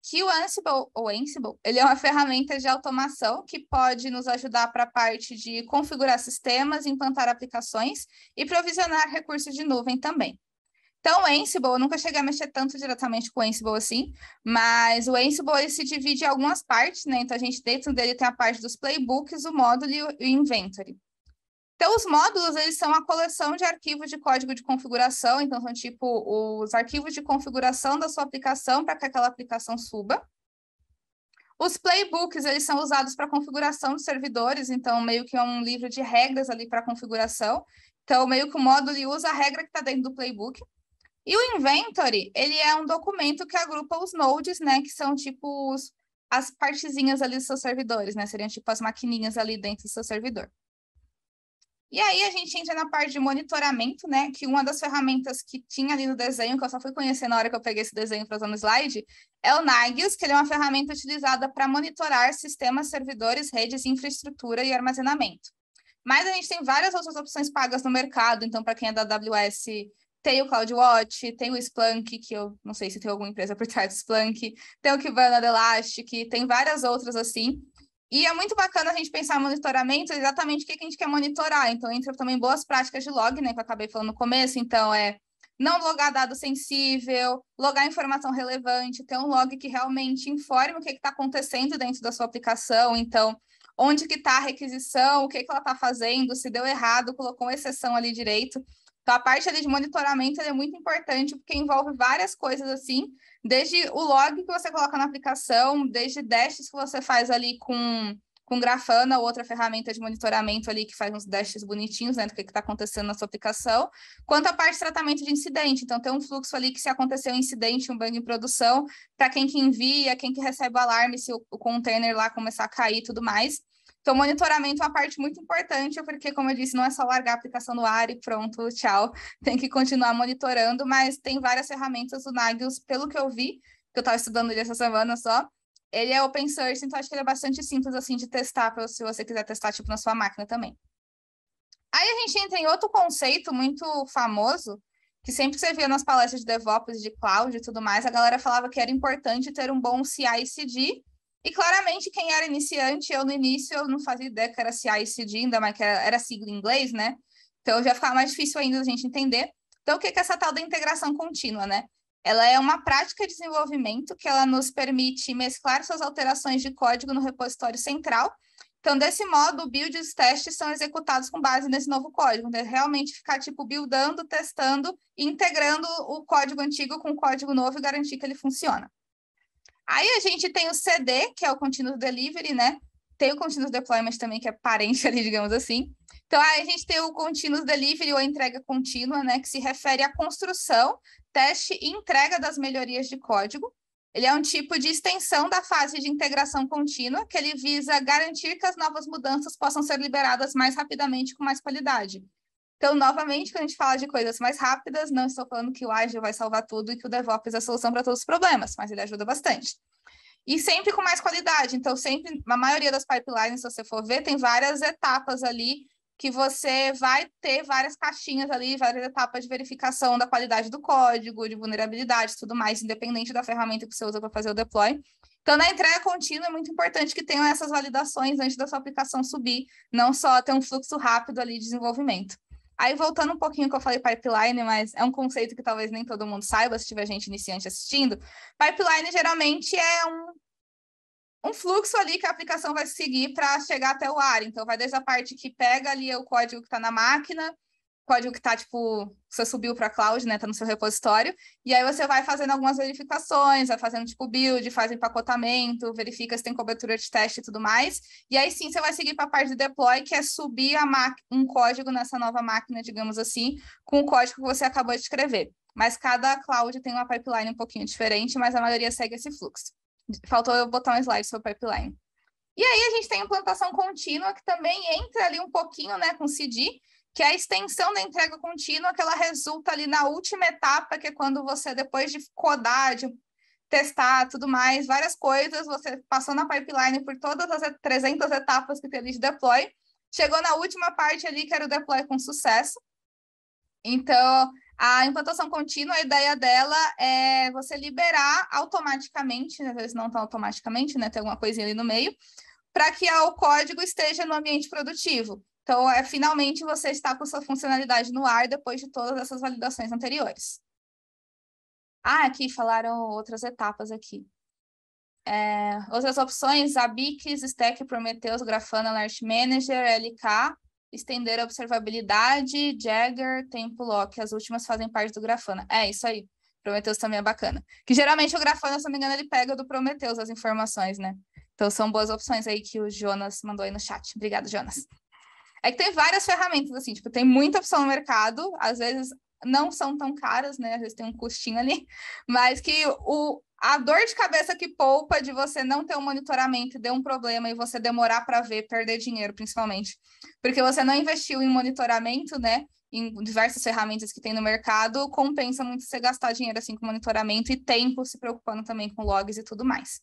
que o Ansible, ou Ansible, ele é uma ferramenta de automação que pode nos ajudar para a parte de configurar sistemas, implantar aplicações e provisionar recursos de nuvem também. Então, o Ansible, eu nunca cheguei a mexer tanto diretamente com o Ansible assim, mas o Ansible ele se divide em algumas partes, né? Então, a gente dentro dele tem a parte dos playbooks, o módulo e o inventory. Então, os módulos, eles são a coleção de arquivos de código de configuração, então são tipo os arquivos de configuração da sua aplicação para que aquela aplicação suba. Os playbooks, eles são usados para configuração de servidores, então meio que é um livro de regras ali para configuração. Então, meio que o módulo usa a regra que está dentro do playbook. E o inventory, ele é um documento que agrupa os nodes, né, que são tipo as partezinhas ali dos seus servidores, né, seriam tipo as maquininhas ali dentro do seu servidor. E aí a gente entra na parte de monitoramento, né? Que uma das ferramentas que tinha ali no desenho, que eu só fui conhecer na hora que eu peguei esse desenho para usar no slide, é o Nagios, que ele é uma ferramenta utilizada para monitorar sistemas, servidores, redes, infraestrutura e armazenamento. Mas a gente tem várias outras opções pagas no mercado, então, para quem é da AWS, tem o CloudWatch, tem o Splunk, que eu não sei se tem alguma empresa por trás do Splunk, tem o Kibana do Elastic, tem várias outras assim. E é muito bacana a gente pensar em monitoramento, exatamente o que a gente quer monitorar. Então, entra também boas práticas de log, né, que eu acabei falando no começo. Então, não logar dado sensível, logar informação relevante, ter um log que realmente informe o que está acontecendo dentro da sua aplicação. Então, onde que está a requisição, o que ela está fazendo, se deu errado, colocou uma exceção ali direito. Então, a parte ali de monitoramento é muito importante, porque envolve várias coisas assim, desde o log que você coloca na aplicação, desde dashes que você faz ali com Grafana, outra ferramenta de monitoramento ali que faz uns dashes bonitinhos, né, do que está acontecendo na sua aplicação, quanto a parte de tratamento de incidente. Então, tem um fluxo ali que se aconteceu um incidente, um bug em produção, para quem que envia, quem que recebe o alarme, se o container lá começar a cair e tudo mais. Então, monitoramento é uma parte muito importante, porque, como eu disse, não é só largar a aplicação no ar e pronto, tchau. Tem que continuar monitorando, mas tem várias ferramentas do Nagios, pelo que eu vi, que eu estava estudando ele essa semana só. Ele é open source, então acho que ele é bastante simples, assim, de testar, se você quiser testar, tipo, na sua máquina também. Aí a gente entra em outro conceito muito famoso, que sempre você via nas palestras de DevOps, de Cloud e tudo mais, a galera falava que era importante ter um bom CI/CD, e claramente quem era iniciante, eu no início, eu não fazia ideia que era CI/CD, ainda mais que era sigla em inglês, né? Então já ficava mais difícil ainda a gente entender. Então o que é essa tal da integração contínua, né? Ela é uma prática de desenvolvimento que ela nos permite mesclar suas alterações de código no repositório central. Então, desse modo, o build e os testes são executados com base nesse novo código. Então, realmente ficar, tipo, buildando, testando e integrando o código antigo com o código novo e garantir que ele funciona. Aí a gente tem o CD, que é o Continuous Delivery, né? Tem o Continuous Deployment também, que é parente ali, digamos assim. Então, aí a gente tem o Continuous Delivery ou entrega contínua, né, que se refere à construção, teste e entrega das melhorias de código. Ele é um tipo de extensão da fase de integração contínua, que ele visa garantir que as novas mudanças possam ser liberadas mais rapidamente com mais qualidade. Então, novamente, quando a gente fala de coisas mais rápidas, não estou falando que o Agile vai salvar tudo e que o DevOps é a solução para todos os problemas, mas ele ajuda bastante. E sempre com mais qualidade. Então, sempre, a maioria das pipelines, se você for ver, tem várias etapas ali que você vai ter várias caixinhas ali, várias etapas de verificação da qualidade do código, de vulnerabilidade e tudo mais, independente da ferramenta que você usa para fazer o deploy. Então, na entrega contínua, é muito importante que tenham essas validações antes da sua aplicação subir, não só ter um fluxo rápido ali de desenvolvimento. Aí, voltando um pouquinho que eu falei pipeline, mas é um conceito que talvez nem todo mundo saiba, se tiver gente iniciante assistindo. Pipeline, geralmente, é um fluxo ali que a aplicação vai seguir para chegar até o ar. Então, vai desde a parte que pega ali o código que está na máquina, código que está, tipo, você subiu para a cloud, né? Está no seu repositório. E aí você vai fazendo algumas verificações, vai fazendo, tipo, build, faz empacotamento, verifica se tem cobertura de teste e tudo mais. E aí sim, você vai seguir para a parte de deploy, que é subir um código nessa nova máquina, digamos assim, com o código que você acabou de escrever. Mas cada cloud tem uma pipeline um pouquinho diferente, mas a maioria segue esse fluxo. Faltou eu botar um slide sobre pipeline. E aí a gente tem implantação contínua, que também entra ali um pouquinho, né, com CD, que é a extensão da entrega contínua, que ela resulta ali na última etapa, que é quando você, depois de codar, de testar, tudo mais, várias coisas, você passou na pipeline por todas as 300 etapas que tem ali de deploy, chegou na última parte ali, que era o deploy com sucesso. Então, a implantação contínua, a ideia dela é você liberar automaticamente, às vezes não tão automaticamente, né? Tem alguma coisinha ali no meio, para que o código esteja no ambiente produtivo. Então, finalmente você está com sua funcionalidade no ar depois de todas essas validações anteriores. Ah, aqui falaram outras etapas aqui. Outras opções, Zabbix, Stack, Prometheus, Grafana, Alert Manager, LK, estender a observabilidade, Jagger, Tempo Lock. As últimas fazem parte do Grafana. É isso aí. Prometheus também é bacana. Que geralmente o Grafana, se não me engano, ele pega do Prometheus as informações, né? Então são boas opções aí que o Jonas mandou aí no chat. Obrigada, Jonas. É que tem várias ferramentas, assim, tipo, tem muita opção no mercado, às vezes não são tão caras, né? Às vezes tem um custinho ali, mas que a dor de cabeça que poupa de você não ter um monitoramento e deu um problema e você demorar para ver, perder dinheiro, principalmente. Porque você não investiu em monitoramento, né? Em diversas ferramentas que tem no mercado, compensa muito você gastar dinheiro assim com monitoramento e tempo se preocupando também com logs e tudo mais.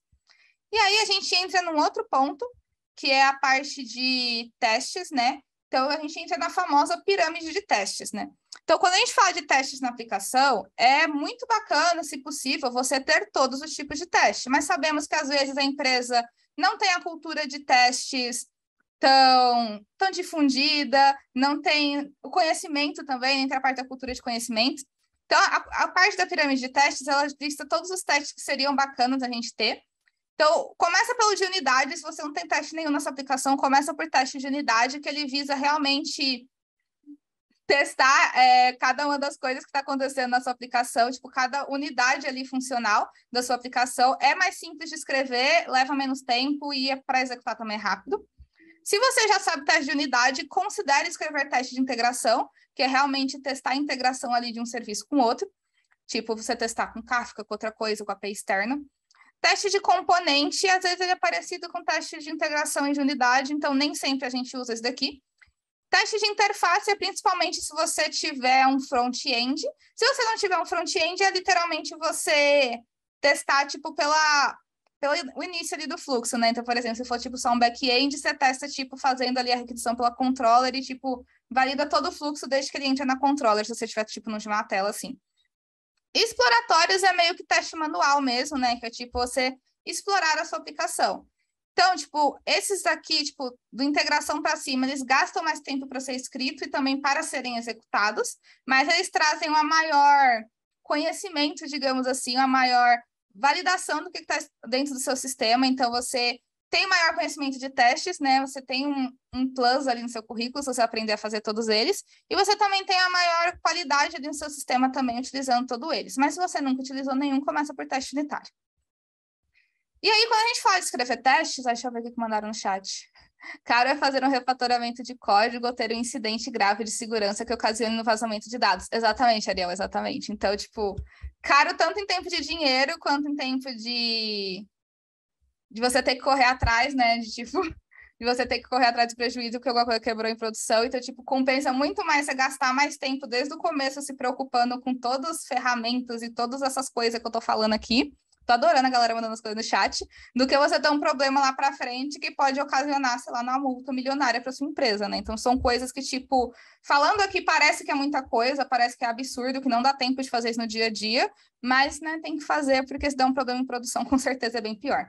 E aí a gente entra num outro ponto, que é a parte de testes, né? Então, a gente entra na famosa pirâmide de testes, né? Então, quando a gente fala de testes na aplicação, é muito bacana, se possível, você ter todos os tipos de teste, mas sabemos que, às vezes, a empresa não tem a cultura de testes tão difundida, não tem o conhecimento também, entre a parte da cultura de conhecimento. Então, a parte da pirâmide de testes, ela lista todos os testes que seriam bacanas a gente ter. Então, começa pelo de unidade, se você não tem teste nenhum nessa aplicação, começa por teste de unidade, que ele visa realmente testar cada uma das coisas que está acontecendo na sua aplicação, tipo, cada unidade ali funcional da sua aplicação é mais simples de escrever, leva menos tempo e para executar também é rápido. Se você já sabe teste de unidade, considere escrever teste de integração, que é realmente testar a integração ali de um serviço com outro, tipo, você testar com Kafka, com outra coisa, com a API externa. Teste de componente, às vezes ele é parecido com teste de integração e de unidade, então nem sempre a gente usa esse daqui. Teste de interface é principalmente se você tiver um front-end. Se você não tiver um front-end, é literalmente você testar, tipo, pelo início ali do fluxo, né? Então, por exemplo, se for, tipo, só um back-end, você testa, tipo, fazendo ali a requisição pela controller e, tipo, valida todo o fluxo desde que ele entra na controller, se você tiver, tipo, numa tela assim. Exploratórios é meio que teste manual mesmo, né? Que é tipo você explorar a sua aplicação. Então, tipo, esses aqui, tipo, do integração para cima, eles gastam mais tempo para ser escrito e também para serem executados, mas eles trazem uma maior conhecimento, digamos assim, uma maior validação do que está dentro do seu sistema. Então, você tem maior conhecimento de testes, né? Você tem um plus ali no seu currículo, se você aprender a fazer todos eles, e você também tem a maior qualidade ali no seu sistema também, utilizando todos eles. Mas se você nunca utilizou nenhum, começa por teste unitário. E aí, quando a gente fala de escrever testes, deixa eu ver o que mandaram no chat. Caro é fazer um refatoramento de código ou ter um incidente grave de segurança que ocasione no vazamento de dados. Exatamente, Ariel, exatamente. Então, tipo, caro tanto em tempo de dinheiro quanto em tempo de você ter que correr atrás, né? De tipo, de você ter que correr atrás de prejuízo porque alguma coisa quebrou em produção. Então, tipo, compensa muito mais você gastar mais tempo desde o começo se preocupando com todas as ferramentas e todas essas coisas que eu tô falando aqui. Tô adorando a galera mandando as coisas no chat, do que você ter um problema lá para frente que pode ocasionar, sei lá, uma multa milionária para sua empresa, né? Então, são coisas que, tipo, falando aqui parece que é muita coisa, parece que é absurdo, que não dá tempo de fazer isso no dia a dia, mas, né, tem que fazer, porque se der um problema em produção, com certeza é bem pior.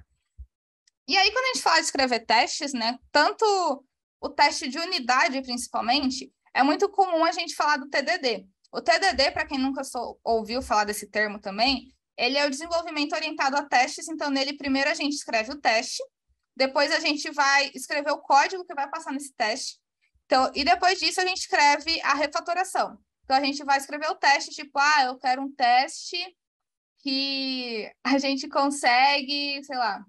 E aí, quando a gente fala de escrever testes, né, tanto o teste de unidade, principalmente, é muito comum a gente falar do TDD. O TDD, para quem nunca ouviu falar desse termo também, ele é o desenvolvimento orientado a testes. Então, nele, primeiro a gente escreve o teste, depois a gente vai escrever o código que vai passar nesse teste. Então, e depois disso, a gente escreve a refatoração. Então, a gente vai escrever o teste, tipo, eu quero um teste que a gente consegue, sei lá,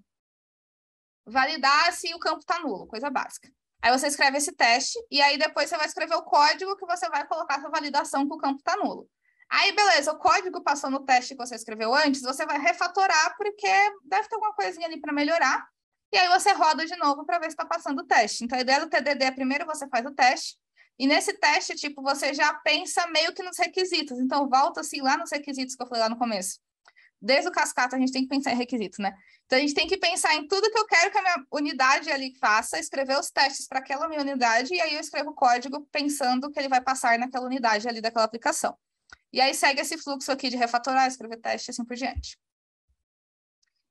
validar se o campo está nulo, coisa básica. Aí você escreve esse teste e aí depois você vai escrever o código que você vai colocar essa validação que o campo está nulo. Aí, beleza, o código passou no teste que você escreveu antes, você vai refatorar porque deve ter alguma coisinha ali para melhorar. E aí você roda de novo para ver se está passando o teste. Então, a ideia do TDD é primeiro você faz o teste e nesse teste, tipo, você já pensa meio que nos requisitos. Então, volta assim lá nos requisitos que eu falei lá no começo. Desde o cascata, a gente tem que pensar em requisitos, né? Então, a gente tem que pensar em tudo que eu quero que a minha unidade ali faça, escrever os testes para aquela minha unidade, e aí eu escrevo o código pensando que ele vai passar naquela unidade ali daquela aplicação. E aí segue esse fluxo aqui de refatorar, escrever teste, assim por diante.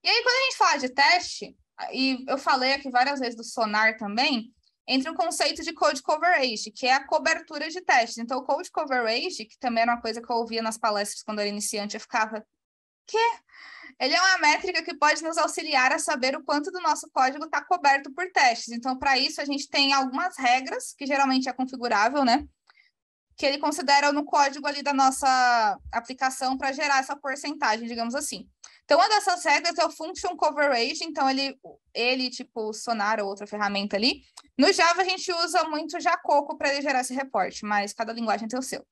E aí, quando a gente fala de teste, e eu falei aqui várias vezes do Sonar também, entra o conceito de code coverage, que é a cobertura de testes. Então, o code coverage, que também era uma coisa que eu ouvia nas palestras quando eu era iniciante, eu ficava, quê? Ele é uma métrica que pode nos auxiliar a saber o quanto do nosso código está coberto por testes. Então, para isso, a gente tem algumas regras, que geralmente é configurável, né? Que ele considera no código ali da nossa aplicação para gerar essa porcentagem, digamos assim. Então, uma dessas regras é o function coverage. Então, ele tipo o Sonar ou outra ferramenta ali. No Java, a gente usa muito Jacoco para ele gerar esse reporte, mas cada linguagem tem o seu.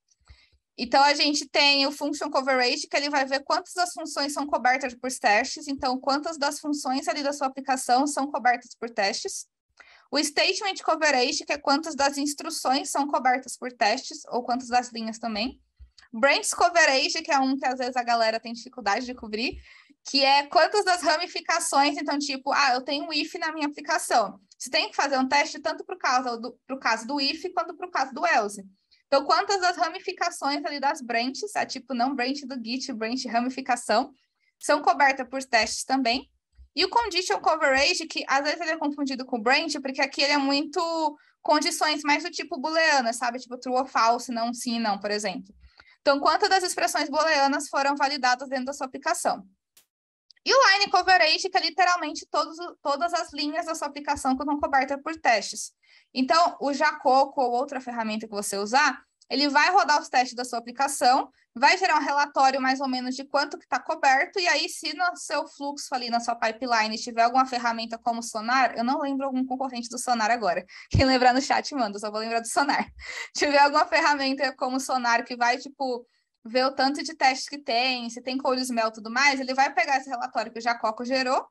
Então, a gente tem o function coverage, que ele vai ver quantas das funções são cobertas por testes. Então, quantas das funções ali da sua aplicação são cobertas por testes. O statement coverage, que é quantas das instruções são cobertas por testes, ou quantas das linhas também. Branch coverage, que é um que às vezes a galera tem dificuldade de cobrir, que é quantas das ramificações. Então, tipo, eu tenho um if na minha aplicação. Você tem que fazer um teste tanto para o caso do if quanto para o caso do else. Então, quantas das ramificações ali das branches, tipo não branch do Git, branch ramificação, são cobertas por testes também. E o condition coverage, que às vezes ele é confundido com branch, porque aqui ele é muito condições mais do tipo booleana, sabe? Tipo true ou false, não sim, não, por exemplo. Então, quantas das expressões booleanas foram validadas dentro da sua aplicação? E o line coverage, que é literalmente todas as linhas da sua aplicação que estão cobertas por testes. Então, o Jacoco ou outra ferramenta que você usar, ele vai rodar os testes da sua aplicação, vai gerar um relatório mais ou menos de quanto que está coberto, e aí se no seu fluxo ali, na sua pipeline, tiver alguma ferramenta como Sonar, eu não lembro algum concorrente do Sonar agora, quem lembrar no chat manda, eu só vou lembrar do Sonar. Tiver alguma ferramenta como Sonar que vai, tipo, ver o tanto de testes que tem, se tem code smell e tudo mais, ele vai pegar esse relatório que o Jacoco gerou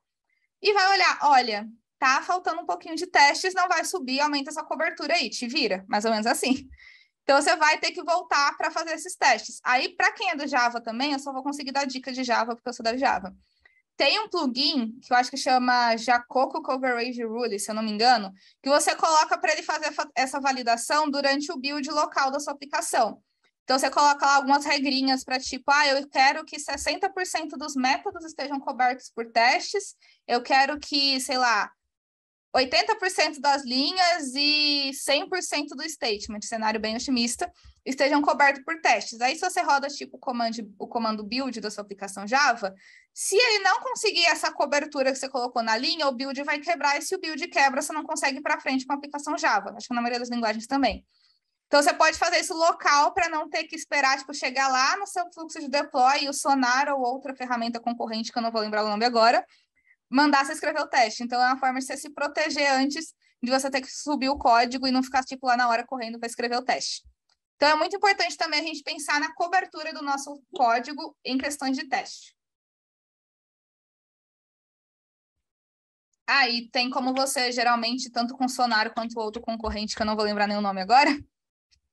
e vai olhar, olha, tá faltando um pouquinho de testes, não vai subir, aumenta essa cobertura aí, te vira, mais ou menos assim. Então, você vai ter que voltar para fazer esses testes. Aí, para quem é do Java também, eu só vou conseguir dar dica de Java, porque eu sou da Java. Tem um plugin que eu acho que chama Jacoco Coverage Rule, se eu não me engano, que você coloca para ele fazer essa validação durante o build local da sua aplicação. Então, você coloca lá algumas regrinhas para tipo, eu quero que 60% dos métodos estejam cobertos por testes, eu quero que, sei lá, 80% das linhas e 100% do statement, cenário bem otimista, estejam cobertos por testes. Aí, se você roda tipo o comando build da sua aplicação Java, se ele não conseguir essa cobertura que você colocou na linha, o build vai quebrar, e se o build quebra, você não consegue ir para frente com a aplicação Java. Acho que na maioria das linguagens também. Então, você pode fazer isso local para não ter que esperar, tipo, chegar lá no seu fluxo de deploy e o Sonar ou outra ferramenta concorrente, que eu não vou lembrar o nome agora, mandar você escrever o teste. Então, é uma forma de você se proteger antes de você ter que subir o código e não ficar, tipo, lá na hora correndo para escrever o teste. Então, é muito importante também a gente pensar na cobertura do nosso código em questões de teste. Aí tem como você, geralmente, tanto com o Sonar quanto o outro concorrente, que eu não vou lembrar nenhum nome agora,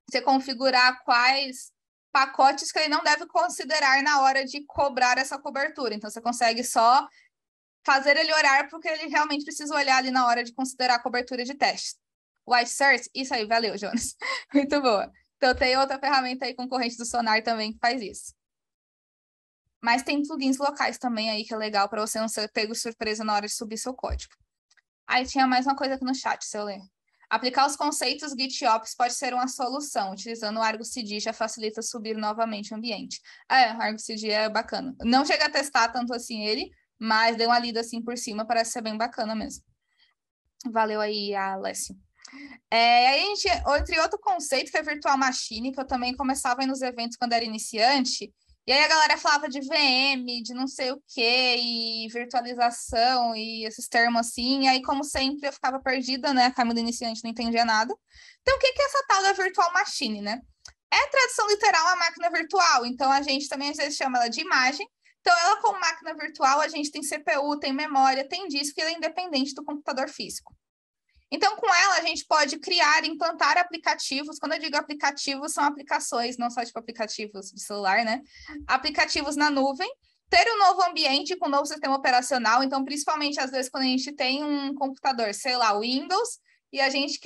você configurar quais pacotes que ele não deve considerar na hora de cobrar essa cobertura. Então, você consegue só fazer ele olhar porque ele realmente precisa olhar ali na hora de considerar a cobertura de teste. White Cert, isso aí, valeu, Jonas. Muito boa. Então, tem outra ferramenta aí concorrente do Sonar também que faz isso. Mas tem plugins locais também aí que é legal para você não ser pego de surpresa na hora de subir seu código. Aí tinha mais uma coisa aqui no chat, se eu ler. Aplicar os conceitos GitOps pode ser uma solução. Utilizando o Argo CD já facilita subir novamente o ambiente. O Argo CD é bacana. Não chega a testar tanto assim ele, mas dei uma lida assim por cima, parece ser bem bacana mesmo. Valeu aí, Alessio. Aí a gente, entre outro conceito, que é Virtual Machine, que eu também começava aí nos eventos quando era iniciante, e aí a galera falava de VM, de não sei o quê, e virtualização, e esses termos assim, e aí, como sempre, eu ficava perdida, né? A Camila iniciante não entendia nada. Então, o que é essa tal da Virtual Machine, né? É tradução literal a máquina virtual, então a gente também às vezes chama ela de imagem. Então, ela como máquina virtual, a gente tem CPU, tem memória, tem disco, e ela é independente do computador físico. Então, com ela, a gente pode criar e implantar aplicativos. Quando eu digo aplicativos, são aplicações, não só tipo aplicativos de celular, né? Aplicativos na nuvem, ter um novo ambiente com um novo sistema operacional. Então, principalmente, às vezes, quando a gente tem um computador, sei lá, Windows, e a gente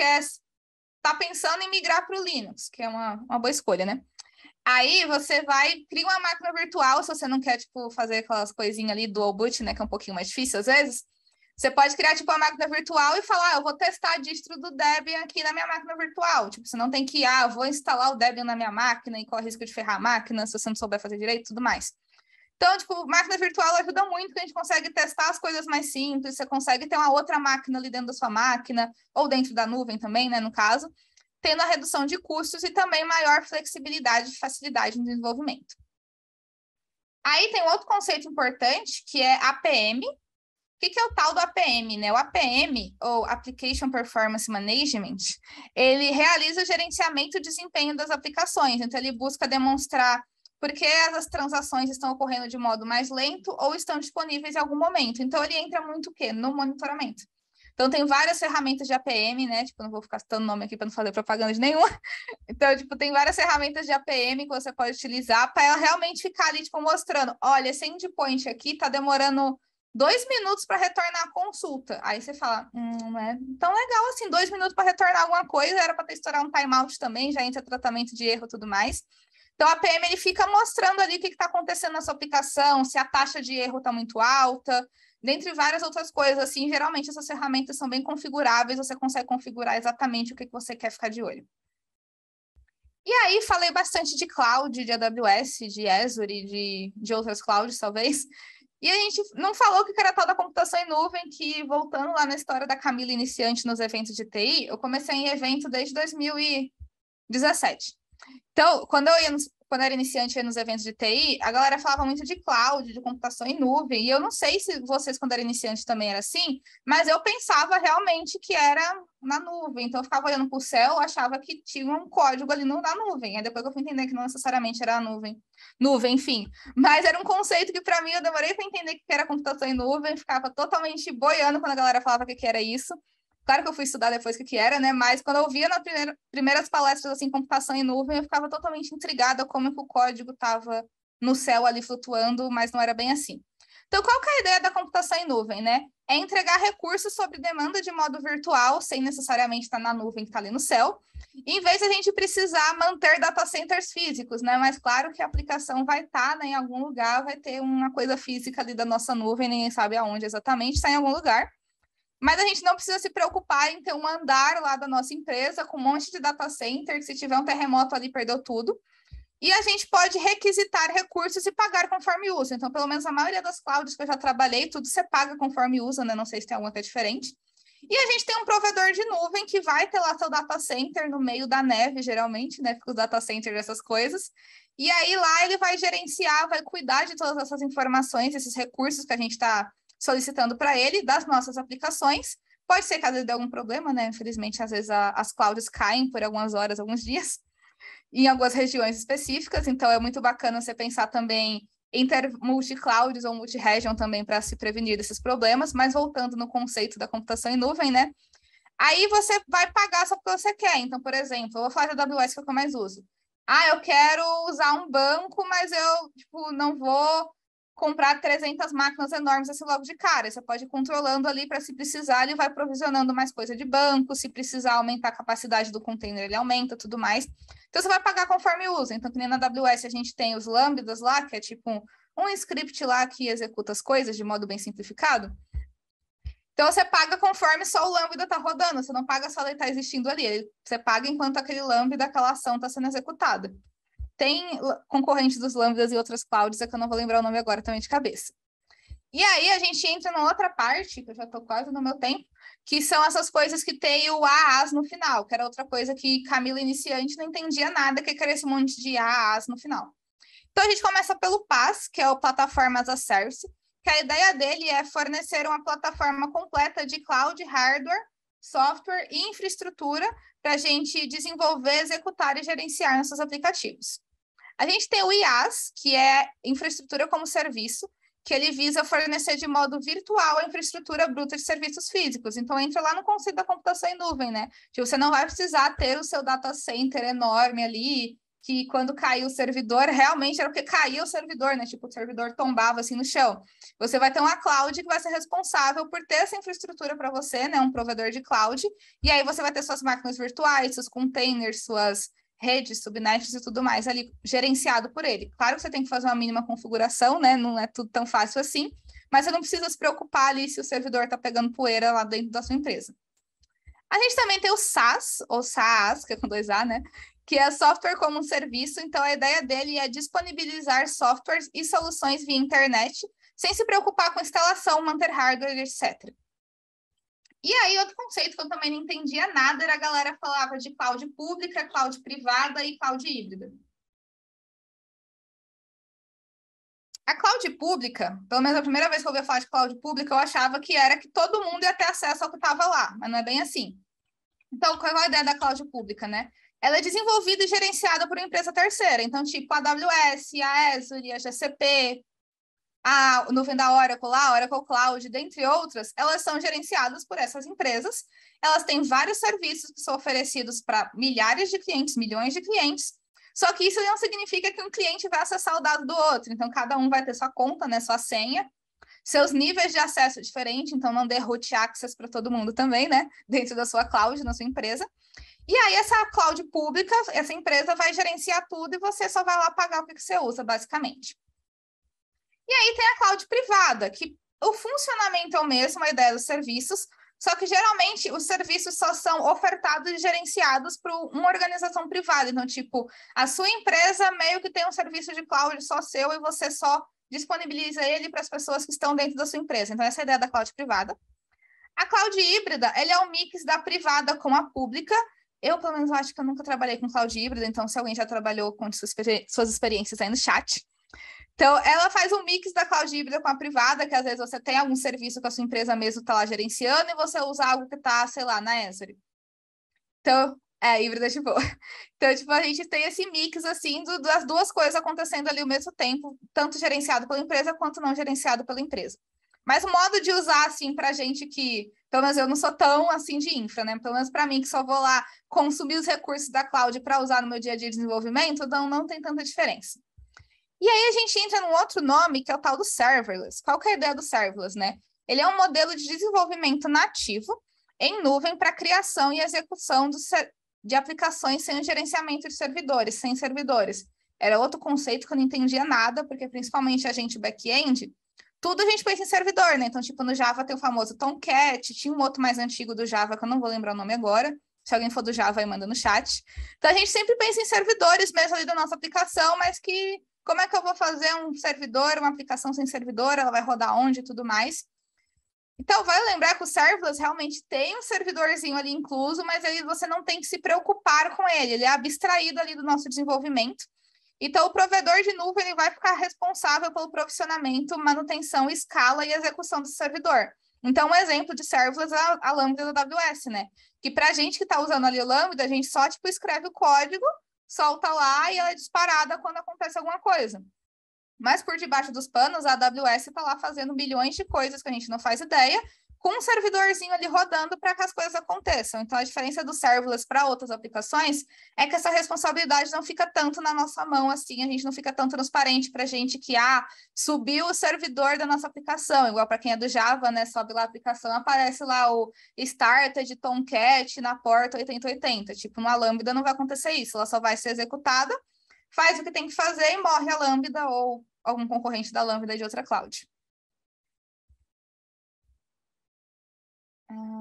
tá pensando em migrar para o Linux, que é uma boa escolha, né? Aí você cria uma máquina virtual, se você não quer, tipo, fazer aquelas coisinhas ali, dual boot, né? Que é um pouquinho mais difícil às vezes. Você pode criar, tipo, uma máquina virtual e falar, eu vou testar a distro do Debian aqui na minha máquina virtual. Tipo, você não tem que, vou instalar o Debian na minha máquina e corre risco de ferrar a máquina se você não souber fazer direito e tudo mais. Então, tipo, máquina virtual ajuda muito, porque a gente consegue testar as coisas mais simples, você consegue ter uma outra máquina ali dentro da sua máquina, ou dentro da nuvem também, né, no caso, tendo a redução de custos e também maior flexibilidade e facilidade no desenvolvimento. Aí tem outro conceito importante, que é APM. O que é o tal do APM, né? O APM, ou Application Performance Management, ele realiza o gerenciamento e desempenho das aplicações. Então, ele busca demonstrar por que as transações estão ocorrendo de modo mais lento ou estão disponíveis em algum momento. Então, ele entra muito o quê? No monitoramento. Então, tem várias ferramentas de APM, né? Tipo, não vou ficar citando nome aqui para não fazer propaganda de nenhuma. Então, tipo, tem várias ferramentas de APM que você pode utilizar para ela realmente ficar ali, tipo, mostrando, olha, esse endpoint aqui está demorando 2 minutos para retornar a consulta. Aí você fala, não é tão legal assim, 2 minutos para retornar alguma coisa, era para ter estourado um timeout também, já entra tratamento de erro e tudo mais. Então, a APM ele fica mostrando ali o que está acontecendo na sua aplicação, se a taxa de erro está muito alta, dentre várias outras coisas, assim, geralmente essas ferramentas são bem configuráveis, você consegue configurar exatamente o que você quer ficar de olho. E aí, falei bastante de cloud, de AWS, de Azure, de outras clouds, talvez. E a gente não falou que era tal da computação em nuvem, que, voltando lá na história da Camila iniciante nos eventos de TI, eu comecei em evento desde 2017. Então, quando eu era iniciante nos eventos de TI, a galera falava muito de cloud, de computação em nuvem, e eu não sei se vocês, quando eram iniciantes, também era assim, mas eu pensava realmente que era na nuvem. Então, eu ficava olhando para o céu, achava que tinha um código ali na nuvem. Aí depois eu fui entender que não necessariamente era a nuvem. Nuvem, enfim. Mas era um conceito que, para mim, eu demorei para entender que era computação em nuvem, ficava totalmente boiando quando a galera falava que era isso. Claro que eu fui estudar depois o que era, né? Mas quando eu via nas primeiras palestras, assim, computação em nuvem, eu ficava totalmente intrigada como que o código estava no céu ali flutuando, mas não era bem assim. Então, qual que é a ideia da computação em nuvem, né? É entregar recursos sob demanda de modo virtual, sem necessariamente estar na nuvem que está ali no céu, em vez de a gente precisar manter data centers físicos, né? Mas claro que a aplicação vai estar, né, em algum lugar, vai ter uma coisa física ali da nossa nuvem, ninguém sabe aonde exatamente, está em algum lugar. Mas a gente não precisa se preocupar em ter um andar lá da nossa empresa com um monte de data center, que se tiver um terremoto ali, perdeu tudo. E a gente pode requisitar recursos e pagar conforme usa. Então, pelo menos a maioria das clouds que eu já trabalhei, tudo você paga conforme usa, né? Não sei se tem alguma que é diferente. E a gente tem um provedor de nuvem que vai ter lá seu data center no meio da neve, geralmente, né? Fica os data centers, essas coisas. E aí lá ele vai gerenciar, vai cuidar de todas essas informações, esses recursos que a gente está solicitando para ele das nossas aplicações. Pode ser que às vezes dê algum problema, né? Infelizmente, às vezes as clouds caem por algumas horas, alguns dias, em algumas regiões específicas. Então, é muito bacana você pensar também em ter multi-clouds ou multi-region também para se prevenir desses problemas. Mas voltando no conceito da computação em nuvem, né? Aí você vai pagar só porque você quer. Então, por exemplo, eu vou falar da AWS, que é o que eu mais uso. Eu quero usar um banco, mas eu não vou comprar 300 máquinas enormes assim logo de cara. Você pode ir controlando ali para, se precisar, ele vai provisionando mais coisa de banco. Se precisar aumentar a capacidade do container, ele aumenta, tudo mais. Então, você vai pagar conforme usa. Então, que nem na AWS a gente tem os lambdas lá, que é tipo um script lá que executa as coisas de modo bem simplificado. Então, você paga conforme só o lambda está rodando, você não paga só ele estar existindo ali, você paga enquanto aquele lambda daquela ação está sendo executada. Tem concorrentes dos lambdas e outras clouds, é que eu não vou lembrar o nome agora também de cabeça. E aí, a gente entra na outra parte, que eu já estou quase no meu tempo, que são essas coisas que tem o AAS no final, que era outra coisa que Camila iniciante não entendia nada, que era esse monte de AAS no final. Então, a gente começa pelo PaaS, que é o Plataforma as a Service, que a ideia dele é fornecer uma plataforma completa de cloud, hardware, software e infraestrutura para a gente desenvolver, executar e gerenciar nossos aplicativos. A gente tem o IaaS, que é infraestrutura como serviço, que ele visa fornecer de modo virtual a infraestrutura bruta de serviços físicos. Então, entra lá no conceito da computação em nuvem, né? Que você não vai precisar ter o seu data center enorme ali, que quando caiu o servidor, realmente era porque caía o servidor, né? Tipo, o servidor tombava assim no chão. Você vai ter uma cloud que vai ser responsável por ter essa infraestrutura para você, né? Um provedor de cloud. E aí você vai ter suas máquinas virtuais, seus containers, suas redes, subnets e tudo mais ali gerenciado por ele. Claro que você tem que fazer uma mínima configuração, né? Não é tudo tão fácil assim, mas você não precisa se preocupar ali se o servidor está pegando poeira lá dentro da sua empresa. A gente também tem o SaaS, ou SaaS, que é com 2A, né? Que é software como um serviço. Então, a ideia dele é disponibilizar softwares e soluções via internet, sem se preocupar com instalação, manter hardware, etc. E aí, outro conceito que eu também não entendia nada era a galera falava de cloud pública, cloud privada e cloud híbrida. A cloud pública, pelo menos a primeira vez que eu ouvi falar de cloud pública, eu achava que era que todo mundo ia ter acesso ao que estava lá, mas não é bem assim. Então, qual é a ideia da cloud pública, né? Ela é desenvolvida e gerenciada por uma empresa terceira. Então, tipo a AWS, a Azure, a GCP, a nuvem da Oracle, a Oracle Cloud, dentre outras, elas são gerenciadas por essas empresas. Elas têm vários serviços que são oferecidos para milhares de clientes, milhões de clientes. Só que isso não significa que um cliente vai acessar o dado do outro. Então, cada um vai ter sua conta, né, sua senha, seus níveis de acesso diferentes. Então, não dê root access para todo mundo também, né, dentro da sua cloud, na sua empresa. E aí, essa cloud pública, essa empresa vai gerenciar tudo e você só vai lá pagar o que você usa, basicamente. E aí tem a cloud privada, que o funcionamento é o mesmo, a ideia dos serviços, só que geralmente os serviços só são ofertados e gerenciados por uma organização privada. Então, tipo, a sua empresa meio que tem um serviço de cloud só seu e você só disponibiliza ele para as pessoas que estão dentro da sua empresa. Então, essa é a ideia da cloud privada. A cloud híbrida, ele é um mix da privada com a pública. Eu, pelo menos, acho que eu nunca trabalhei com cloud híbrida, então se alguém já trabalhou com suas experiências aí no chat. Então, ela faz um mix da cloud híbrida com a privada, que às vezes você tem algum serviço que a sua empresa mesmo está lá gerenciando e você usa algo que está, sei lá, na Azure. Então, híbrida de boa. Então, tipo, a gente tem esse mix, assim, das duas coisas acontecendo ali ao mesmo tempo, tanto gerenciado pela empresa quanto não gerenciado pela empresa. Mas o modo de usar, assim, para gente que, pelo menos eu não sou tão, assim, de infra, né? Pelo menos para mim, que só vou lá consumir os recursos da cloud para usar no meu dia a dia de desenvolvimento, não tem tanta diferença. E aí a gente entra num outro nome, que é o tal do serverless. Qual que é a ideia do serverless, né? Ele é um modelo de desenvolvimento nativo em nuvem para criação e execução de aplicações sem o gerenciamento de servidores, sem servidores. Era outro conceito que eu não entendia nada, porque principalmente a gente back-end, tudo a gente pensa em servidor, né? Então, tipo, no Java tem o famoso Tomcat, tinha um outro mais antigo do Java, que eu não vou lembrar o nome agora. Se alguém for do Java, aí manda no chat. Então, a gente sempre pensa em servidores mesmo ali da nossa aplicação, mas que como é que eu vou fazer um servidor, uma aplicação sem servidor, ela vai rodar onde e tudo mais. Então, vale lembrar que o serverless realmente tem um servidorzinho ali incluso, mas aí você não tem que se preocupar com ele é abstraído ali do nosso desenvolvimento. Então, o provedor de nuvem ele vai ficar responsável pelo provisionamento, manutenção, escala e execução do servidor. Então, um exemplo de serverless é a Lambda da AWS, né? Que para a gente que está usando ali o Lambda, a gente só tipo, escreve o código, solta lá e ela é disparada quando acontece alguma coisa. Mas por debaixo dos panos, a AWS está lá fazendo milhões de coisas que a gente não faz ideia, com um servidorzinho ali rodando para que as coisas aconteçam. Então, a diferença do serverless para outras aplicações é que essa responsabilidade não fica tanto na nossa mão, assim, a gente não fica tão transparente para a gente que, subiu o servidor da nossa aplicação, igual para quem é do Java, né, sobe lá a aplicação, aparece lá o started Tomcat na porta 8080. Tipo, na Lambda não vai acontecer isso, ela só vai ser executada, faz o que tem que fazer e morre a Lambda ou algum concorrente da Lambda de outra cloud.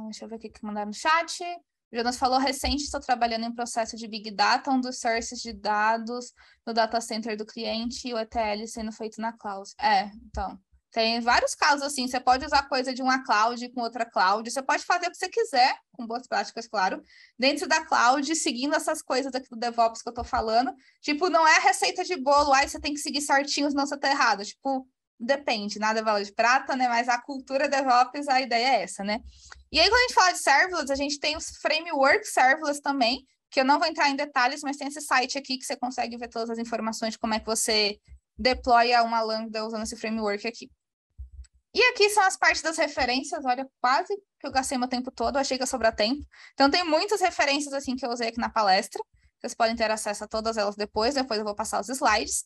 Deixa eu ver o que mandaram no chat. O Jonas falou, recente, estou trabalhando em processo de Big Data, um dos sources de dados no data center do cliente e o ETL sendo feito na cloud. Então, tem vários casos assim, você pode usar coisa de uma cloud com outra cloud, você pode fazer o que você quiser, com boas práticas, claro, dentro da cloud, seguindo essas coisas aqui do DevOps que eu tô falando. Tipo, não é receita de bolo, você tem que seguir certinho, senão você tá errado. Tipo, depende, nada é bala de prata, né? Mas a cultura DevOps, a ideia é essa, né? E aí, quando a gente fala de serverless, a gente tem os frameworks serverless também, que eu não vou entrar em detalhes, mas tem esse site aqui que você consegue ver todas as informações de como é que você deploya uma Lambda usando esse framework aqui. E aqui são as partes das referências, olha, quase que eu gastei meu tempo todo, achei que ia sobrar tempo. Então, tem muitas referências, assim, que eu usei aqui na palestra, vocês podem ter acesso a todas elas depois eu vou passar os slides.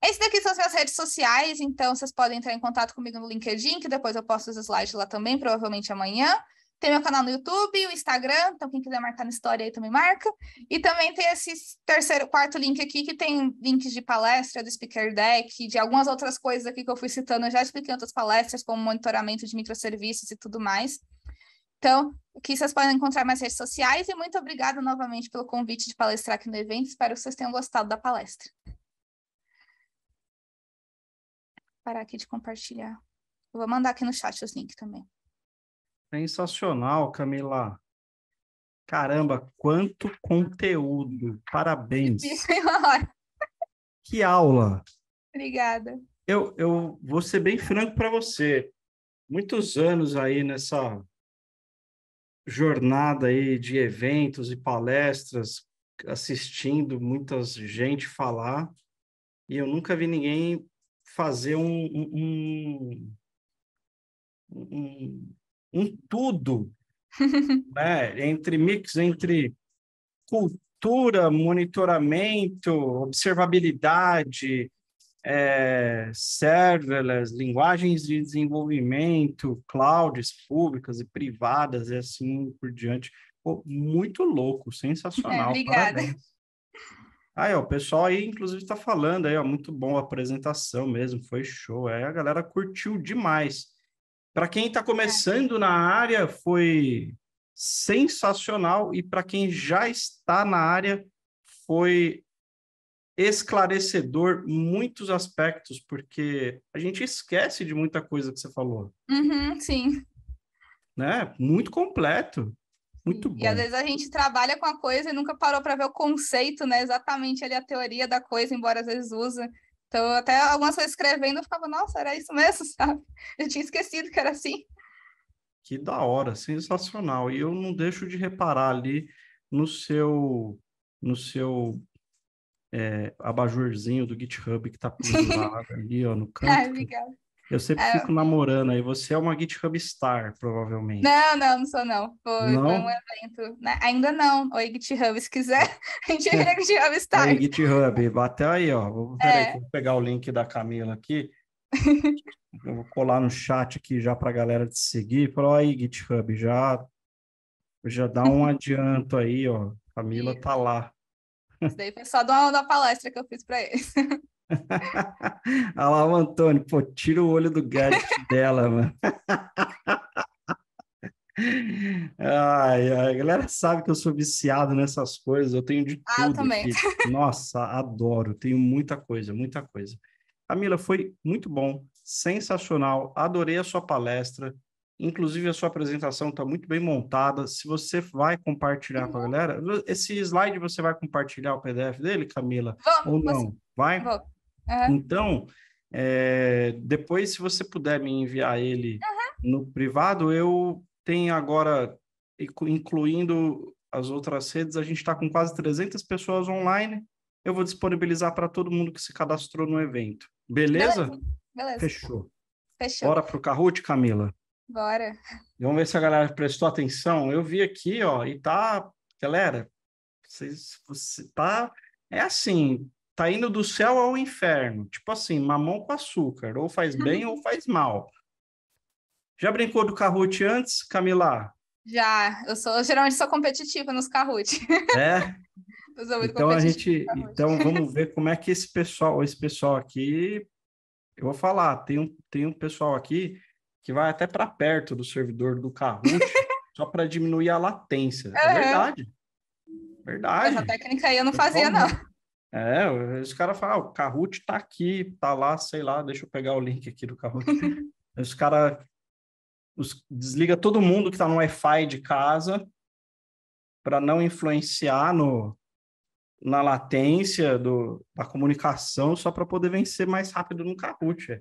Esse daqui são as minhas redes sociais, então vocês podem entrar em contato comigo no LinkedIn, que depois eu posto os slides lá também, provavelmente amanhã. Tem meu canal no YouTube, o Instagram, então quem quiser marcar na história aí também marca. E também tem esse quarto link aqui, que tem links de palestra, do Speaker Deck, de algumas outras coisas aqui que eu fui citando. Eu já expliquei em outras palestras, como monitoramento de microserviços e tudo mais. Então, aqui vocês podem encontrar mais redes sociais e muito obrigada novamente pelo convite de palestrar aqui no evento. Espero que vocês tenham gostado da palestra. Parar aqui de compartilhar. Eu vou mandar aqui no chat os links também.
Sensacional, Camila. Caramba, quanto conteúdo. Parabéns. Que aula.
Obrigada.
Eu vou ser bem franco para você. Muitos anos aí nessa jornada aí de eventos e palestras, assistindo muita gente falar, e eu nunca vi ninguém fazer um tudo, né? Entre cultura, monitoramento, observabilidade, serverless, linguagens de desenvolvimento, clouds públicas e privadas, e assim por diante. Pô, muito louco, sensacional,
Obrigada.
parabéns. Aí, ó, o pessoal aí, inclusive, está falando aí, ó, muito bom a apresentação mesmo, foi show. Aí a galera curtiu demais. Para quem está começando na área, foi sensacional, e para quem já está na área, foi esclarecedor em muitos aspectos, porque a gente esquece de muita coisa que você falou.
Sim.
Né? Muito completo. Muito bom.
E às vezes a gente trabalha com a coisa e nunca parou para ver o conceito, né? Exatamente ali a teoria da coisa, embora às vezes use. Então, até algumas coisas escrevendo, eu ficava, nossa, era isso mesmo, sabe? Eu tinha esquecido que era assim.
Que da hora, sensacional. E eu não deixo de reparar ali no seu abajurzinho do GitHub que está pendurado ali, ó, no canto.
Obrigada.
Eu sempre fico namorando aí. Você é uma GitHub Star, provavelmente.
Não sou não. Foi um evento, né? Ainda não. Oi, GitHub, se quiser, a gente vira GitHub Star.
Aí, GitHub, bateu aí, ó. Peraí, que eu vou pegar o link da Camila aqui. Eu vou colar no chat aqui já para a galera te seguir. Falou aí, GitHub, já dá um adianto aí, ó. Camila tá lá.
Isso daí foi só da palestra que eu fiz para eles.
Olha lá o Antônio, pô, tira o olho do gadget dela, mano. Ai, a galera sabe que eu sou viciado nessas coisas, eu tenho de tudo
eu também.
aqui. Nossa, adoro, tenho muita coisa, muita coisa. Camila, foi muito bom, sensacional, adorei a sua palestra, inclusive a sua apresentação está muito bem montada. Se você vai compartilhar com a galera, esse slide você vai compartilhar o PDF dele, Camila? Ou não? Vai?
Vou. Aham.
Então, depois, se você puder me enviar ele no privado, eu tenho agora, incluindo as outras redes, a gente está com quase 300 pessoas online. Eu vou disponibilizar para todo mundo que se cadastrou no evento. Beleza?
Beleza, beleza.
Fechou.
Fechou.
Bora para o Kahoot, Camila?
Bora.
Vamos ver se a galera prestou atenção. Eu vi aqui, ó, e tá... Galera, você tá... É assim, tá indo do céu ao inferno. Tipo assim, mamão com açúcar. Ou faz bem ou faz mal. Já brincou do Kahoot antes, Camila?
Já, geralmente sou competitiva nos Kahoot.
É?
Eu sou muito
Então
competitiva nos Kahoot.
então vamos ver como é que esse pessoal aqui, eu vou falar, tem um pessoal aqui que vai até para perto do servidor do Kahoot só para diminuir a latência. É verdade.
Essa
Verdade.
técnica aí eu não
Pessoal,
fazia, não.
os caras falam, o Kahoot tá aqui, tá lá, sei lá, deixa eu pegar o link aqui do Kahoot. Os caras desliga todo mundo que está no Wi-Fi de casa para não influenciar na latência da comunicação, só para poder vencer mais rápido no Kahoot.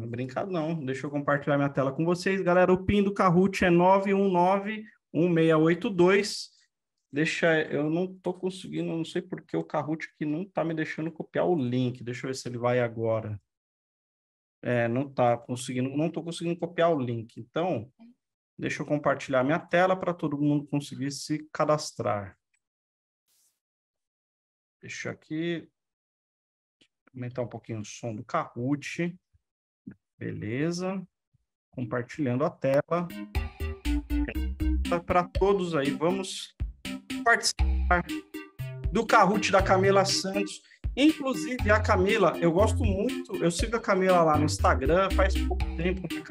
Brincado não. Deixa eu compartilhar minha tela com vocês. Galera, o PIN do Kahoot é 9191682. Eu não estou conseguindo, não sei porque o Kahoot aqui não está me deixando copiar o link. Deixa eu ver se ele vai agora. Não estou conseguindo copiar o link. Então, deixa eu compartilhar minha tela para todo mundo conseguir se cadastrar. Deixa aqui aumentar um pouquinho o som do Kahoot. Beleza. Compartilhando a tela. Para todos aí, vamos participar do Kahoot da Camila Santos. Inclusive, a Camila, eu gosto muito, eu sigo a Camila lá no Instagram, faz pouco tempo que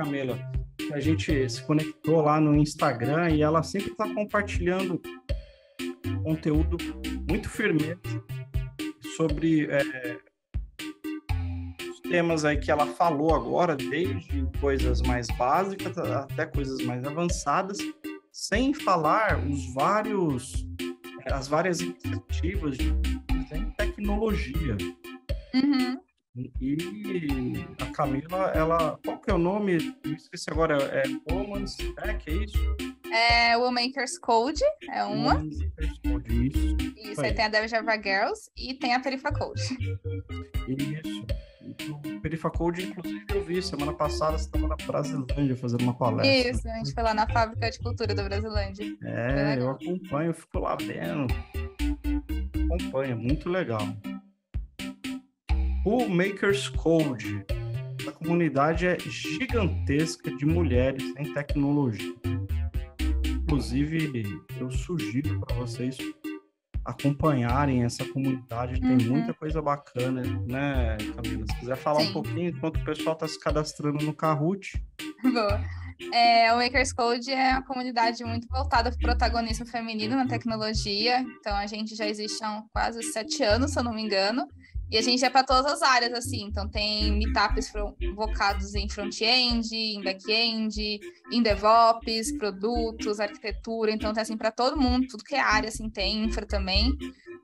a gente se conectou lá no Instagram e ela sempre está compartilhando conteúdo muito firme sobre os temas aí que ela falou agora, desde coisas mais básicas até coisas mais avançadas, sem falar as várias iniciativas em tecnologia.
Uhum.
E a Camila, qual que é o nome? Eu esqueci agora, Woman's Tech, é isso?
É o Makers Code, é uma.
Makers Code,
isso aí tem a Dev Java Girls e tem a Perifa Code.
Isso. O Perifa Code, inclusive, eu vi semana passada, você estava na Brasilândia fazendo uma palestra.
Isso, a gente foi lá na Fábrica de Cultura da Brasilândia.
Eu acompanho, eu fico lá vendo. Acompanho, muito legal. O Makers Code, a comunidade é gigantesca de mulheres em tecnologia. Inclusive, eu sugiro para vocês acompanharem essa comunidade, tem muita coisa bacana, né, Camila? Se quiser falar um pouquinho enquanto o pessoal está se cadastrando no Kahoot.
Boa. O Makers Code é uma comunidade muito voltada para o protagonismo feminino na tecnologia. Então, a gente já existe há quase 7 anos, se eu não me engano. E a gente é para todas as áreas, assim. Então, tem meetups focados em front-end, em back-end, em DevOps, produtos, arquitetura. Então, tem, assim, para todo mundo, tudo que é área, assim, tem infra também.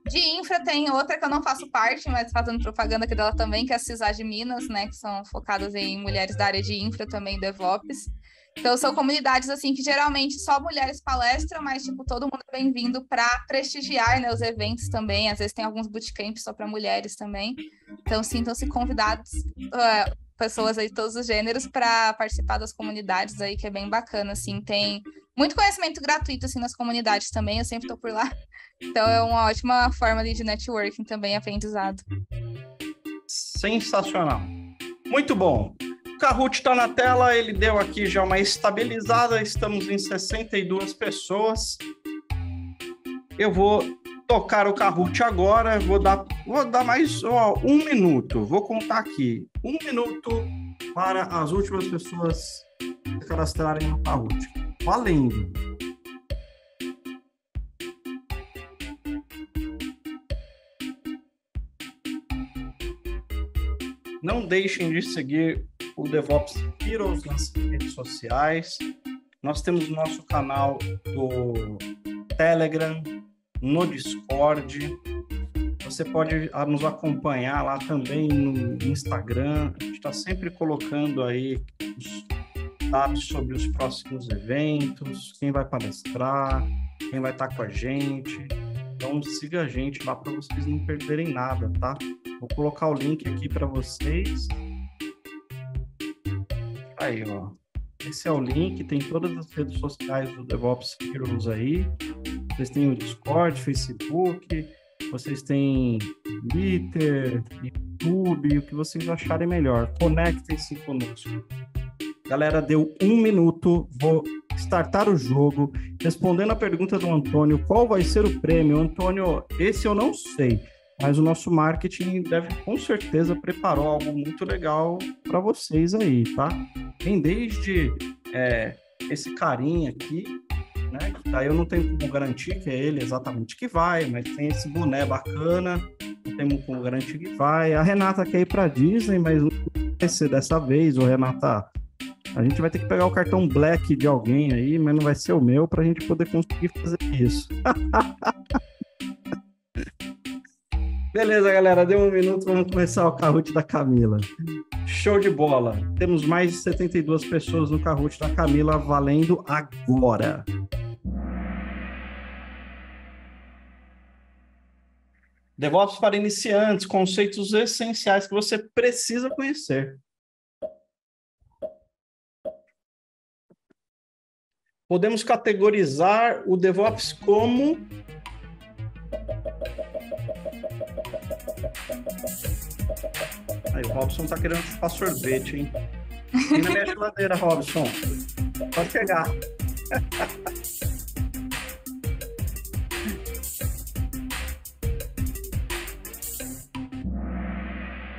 De infra tem outra que eu não faço parte, mas fazendo propaganda aqui dela também, que é a CISAD Minas, né? Que são focadas em mulheres da área de infra também, DevOps. Então, são comunidades, assim, que geralmente só mulheres palestram, mas, tipo, todo mundo é bem-vindo para prestigiar, né, os eventos também. Às vezes tem alguns bootcamps só para mulheres também. Então, sintam-se convidados, pessoas aí de todos os gêneros, para participar das comunidades aí, que é bem bacana, assim. Tem muito conhecimento gratuito, assim, nas comunidades também. Eu sempre estou por lá. Então, é uma ótima forma de networking também, aprendizado.
Sensacional. Muito bom. O Kahoot está na tela, ele deu aqui já uma estabilizada, estamos em 62 pessoas. Eu vou tocar o Kahoot agora, vou dar mais 1 minuto, vou contar aqui. 1 minuto para as últimas pessoas se cadastrarem no Kahoot. Valendo! Não deixem de seguir o DevOps Heroes nas redes sociais. Nós temos o nosso canal do Telegram, no Discord. Você pode nos acompanhar lá também no Instagram. A gente está sempre colocando aí os dados sobre os próximos eventos, quem vai palestrar, quem vai estar com a gente. Então, siga a gente lá para vocês não perderem nada, tá? Vou colocar o link aqui para vocês. Aí, ó. Esse é o link, tem todas as redes sociais do DevOps Heroes aí. Vocês têm o Discord, Facebook, vocês têm Twitter, YouTube, o que vocês acharem melhor. Conectem-se conosco. Galera, deu 1 minuto, vou startar o jogo, respondendo a pergunta do Antônio, qual vai ser o prêmio? Antônio, esse eu não sei, mas o nosso marketing deve, com certeza, preparou algo muito legal para vocês aí, tá? Tem desde esse carinha aqui, né? Daí eu não tenho como garantir que é ele exatamente que vai, mas tem esse boné bacana, não temos como garantir que vai. A Renata quer ir para Disney, mas não vai ser dessa vez, ô Renata. A gente vai ter que pegar o cartão Black de alguém aí, mas não vai ser o meu, para a gente poder conseguir fazer isso. Beleza, galera, deu 1 minuto, vamos começar o Kahoot da Camila. Show de bola! Temos mais de 72 pessoas no Kahoot da Camila valendo agora. DevOps para iniciantes, conceitos essenciais que você precisa conhecer. Podemos categorizar o DevOps como... Aí, o Robson tá querendo chupar sorvete, hein? Vem na minha geladeira, Robson. Pode pegar.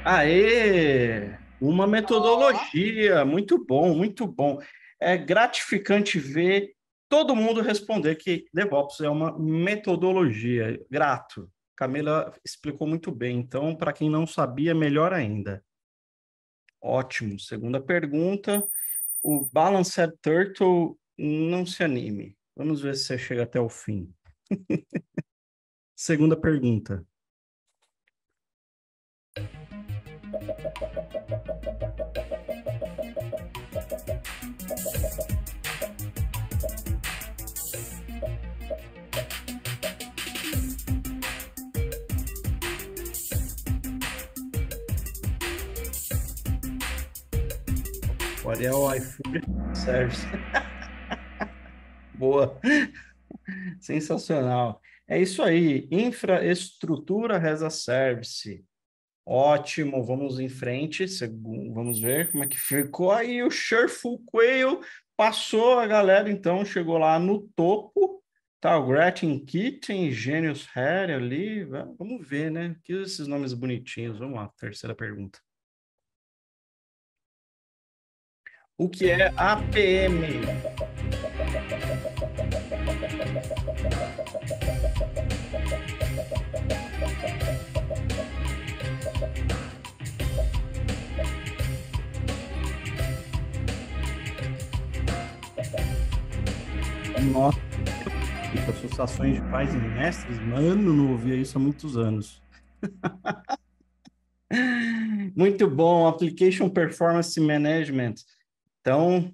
Aê! Uma metodologia. Muito bom, muito bom. É gratificante ver todo mundo responder que DevOps é uma metodologia. Grato. Camila explicou muito bem. Então, para quem não sabia, melhor ainda. Ótimo. Segunda pergunta. O Balanced Turtle, não se anime. Vamos ver se você chega até o fim. Segunda pergunta. O Ariel iFood Service. Boa. Sensacional. É isso aí. Infraestrutura as a Service. Ótimo. Vamos em frente. Vamos ver como é que ficou. Aí o Sureful Quail passou a galera, então chegou lá no topo. Tá, o Gretchen Kitten, Genius Hair ali. Vamos ver, né? Que esses nomes bonitinhos. Vamos lá, terceira pergunta. O que é APM? Nossa, associações de pais e mestres, mano, não ouvia isso há muitos anos. Muito bom, Application Performance Management. Então,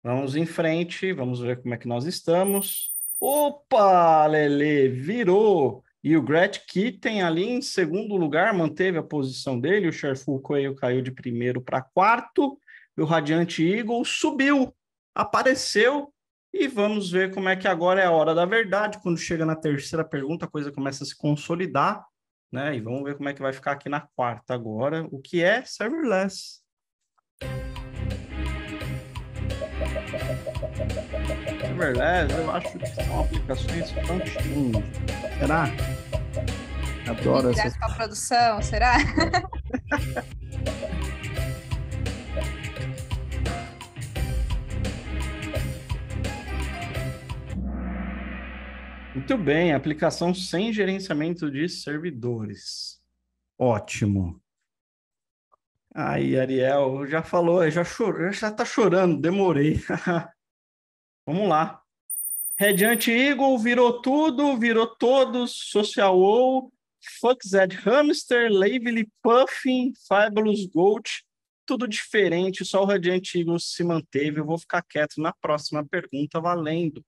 vamos em frente, vamos ver como é que nós estamos. Opa, Lele, virou! E o Gretchen Kitten ali em segundo lugar, manteve a posição dele, o Sureful Quail caiu de primeiro para quarto, e o Radiant Eagle subiu, apareceu, e vamos ver como é que agora é a hora da verdade. Quando chega na terceira pergunta, a coisa começa a se consolidar, né? E vamos ver como é que vai ficar aqui na quarta agora, o que é serverless. Serverless, eu acho que são aplicações front-end. Será? Adoro essas.
Para produção, será?
Muito bem, aplicação sem gerenciamento de servidores. Ótimo. Aí, Ariel, já falou, já chorou, já tá chorando, demorei. Vamos lá. Radiant Eagle virou tudo, virou todos, Social WoW, Fox Ed Hamster, Lively Puffin, Fabulous Gold, tudo diferente, só o Radiant Eagle se manteve. Eu vou ficar quieto na próxima pergunta, valendo.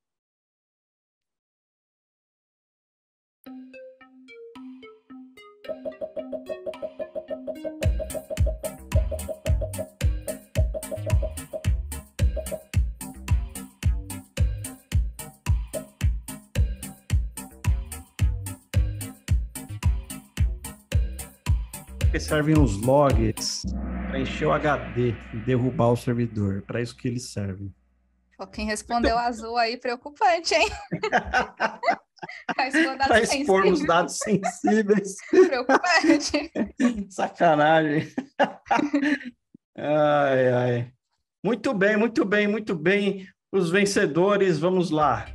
Que servem os logs para encher o HD e derrubar o servidor. Para isso que eles servem.
Pô, quem respondeu azul aí, preocupante, hein?
Para expor os dados sensíveis.
Preocupante.
Sacanagem. Ai, ai. Muito bem, muito bem, muito bem. Os vencedores, vamos lá.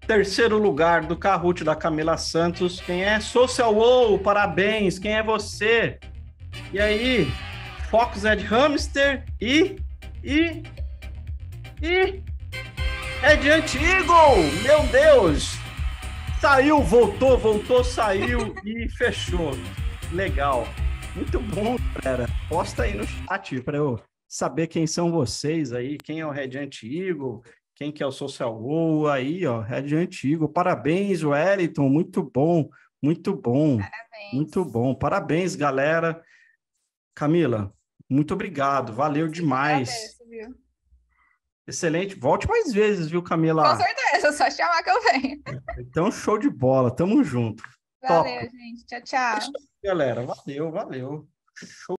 Terceiro lugar do Kahoot da Camila Santos. Quem é? Social WoW, parabéns. Quem é você? E aí? Fox Ed Hamster e Radiant Eagle. Meu Deus! Saiu, voltou, saiu e fechou. Legal. Muito bom, galera. Posta aí no chat para eu saber quem são vocês aí, quem é o Radiant Eagle, quem que é o Social WoW aí, ó, Radiant Eagle. Parabéns, Wellington, muito bom, muito bom.
Parabéns.
Muito bom. Parabéns, galera. Camila, muito obrigado. Valeu demais.
Agradeço, viu?
Excelente. Volte mais vezes, viu, Camila?
Com certeza, só chamar que eu venho.
Então, show de bola. Tamo junto.
Valeu,
Top.
gente. Tchau, tchau.
Galera, valeu. Show.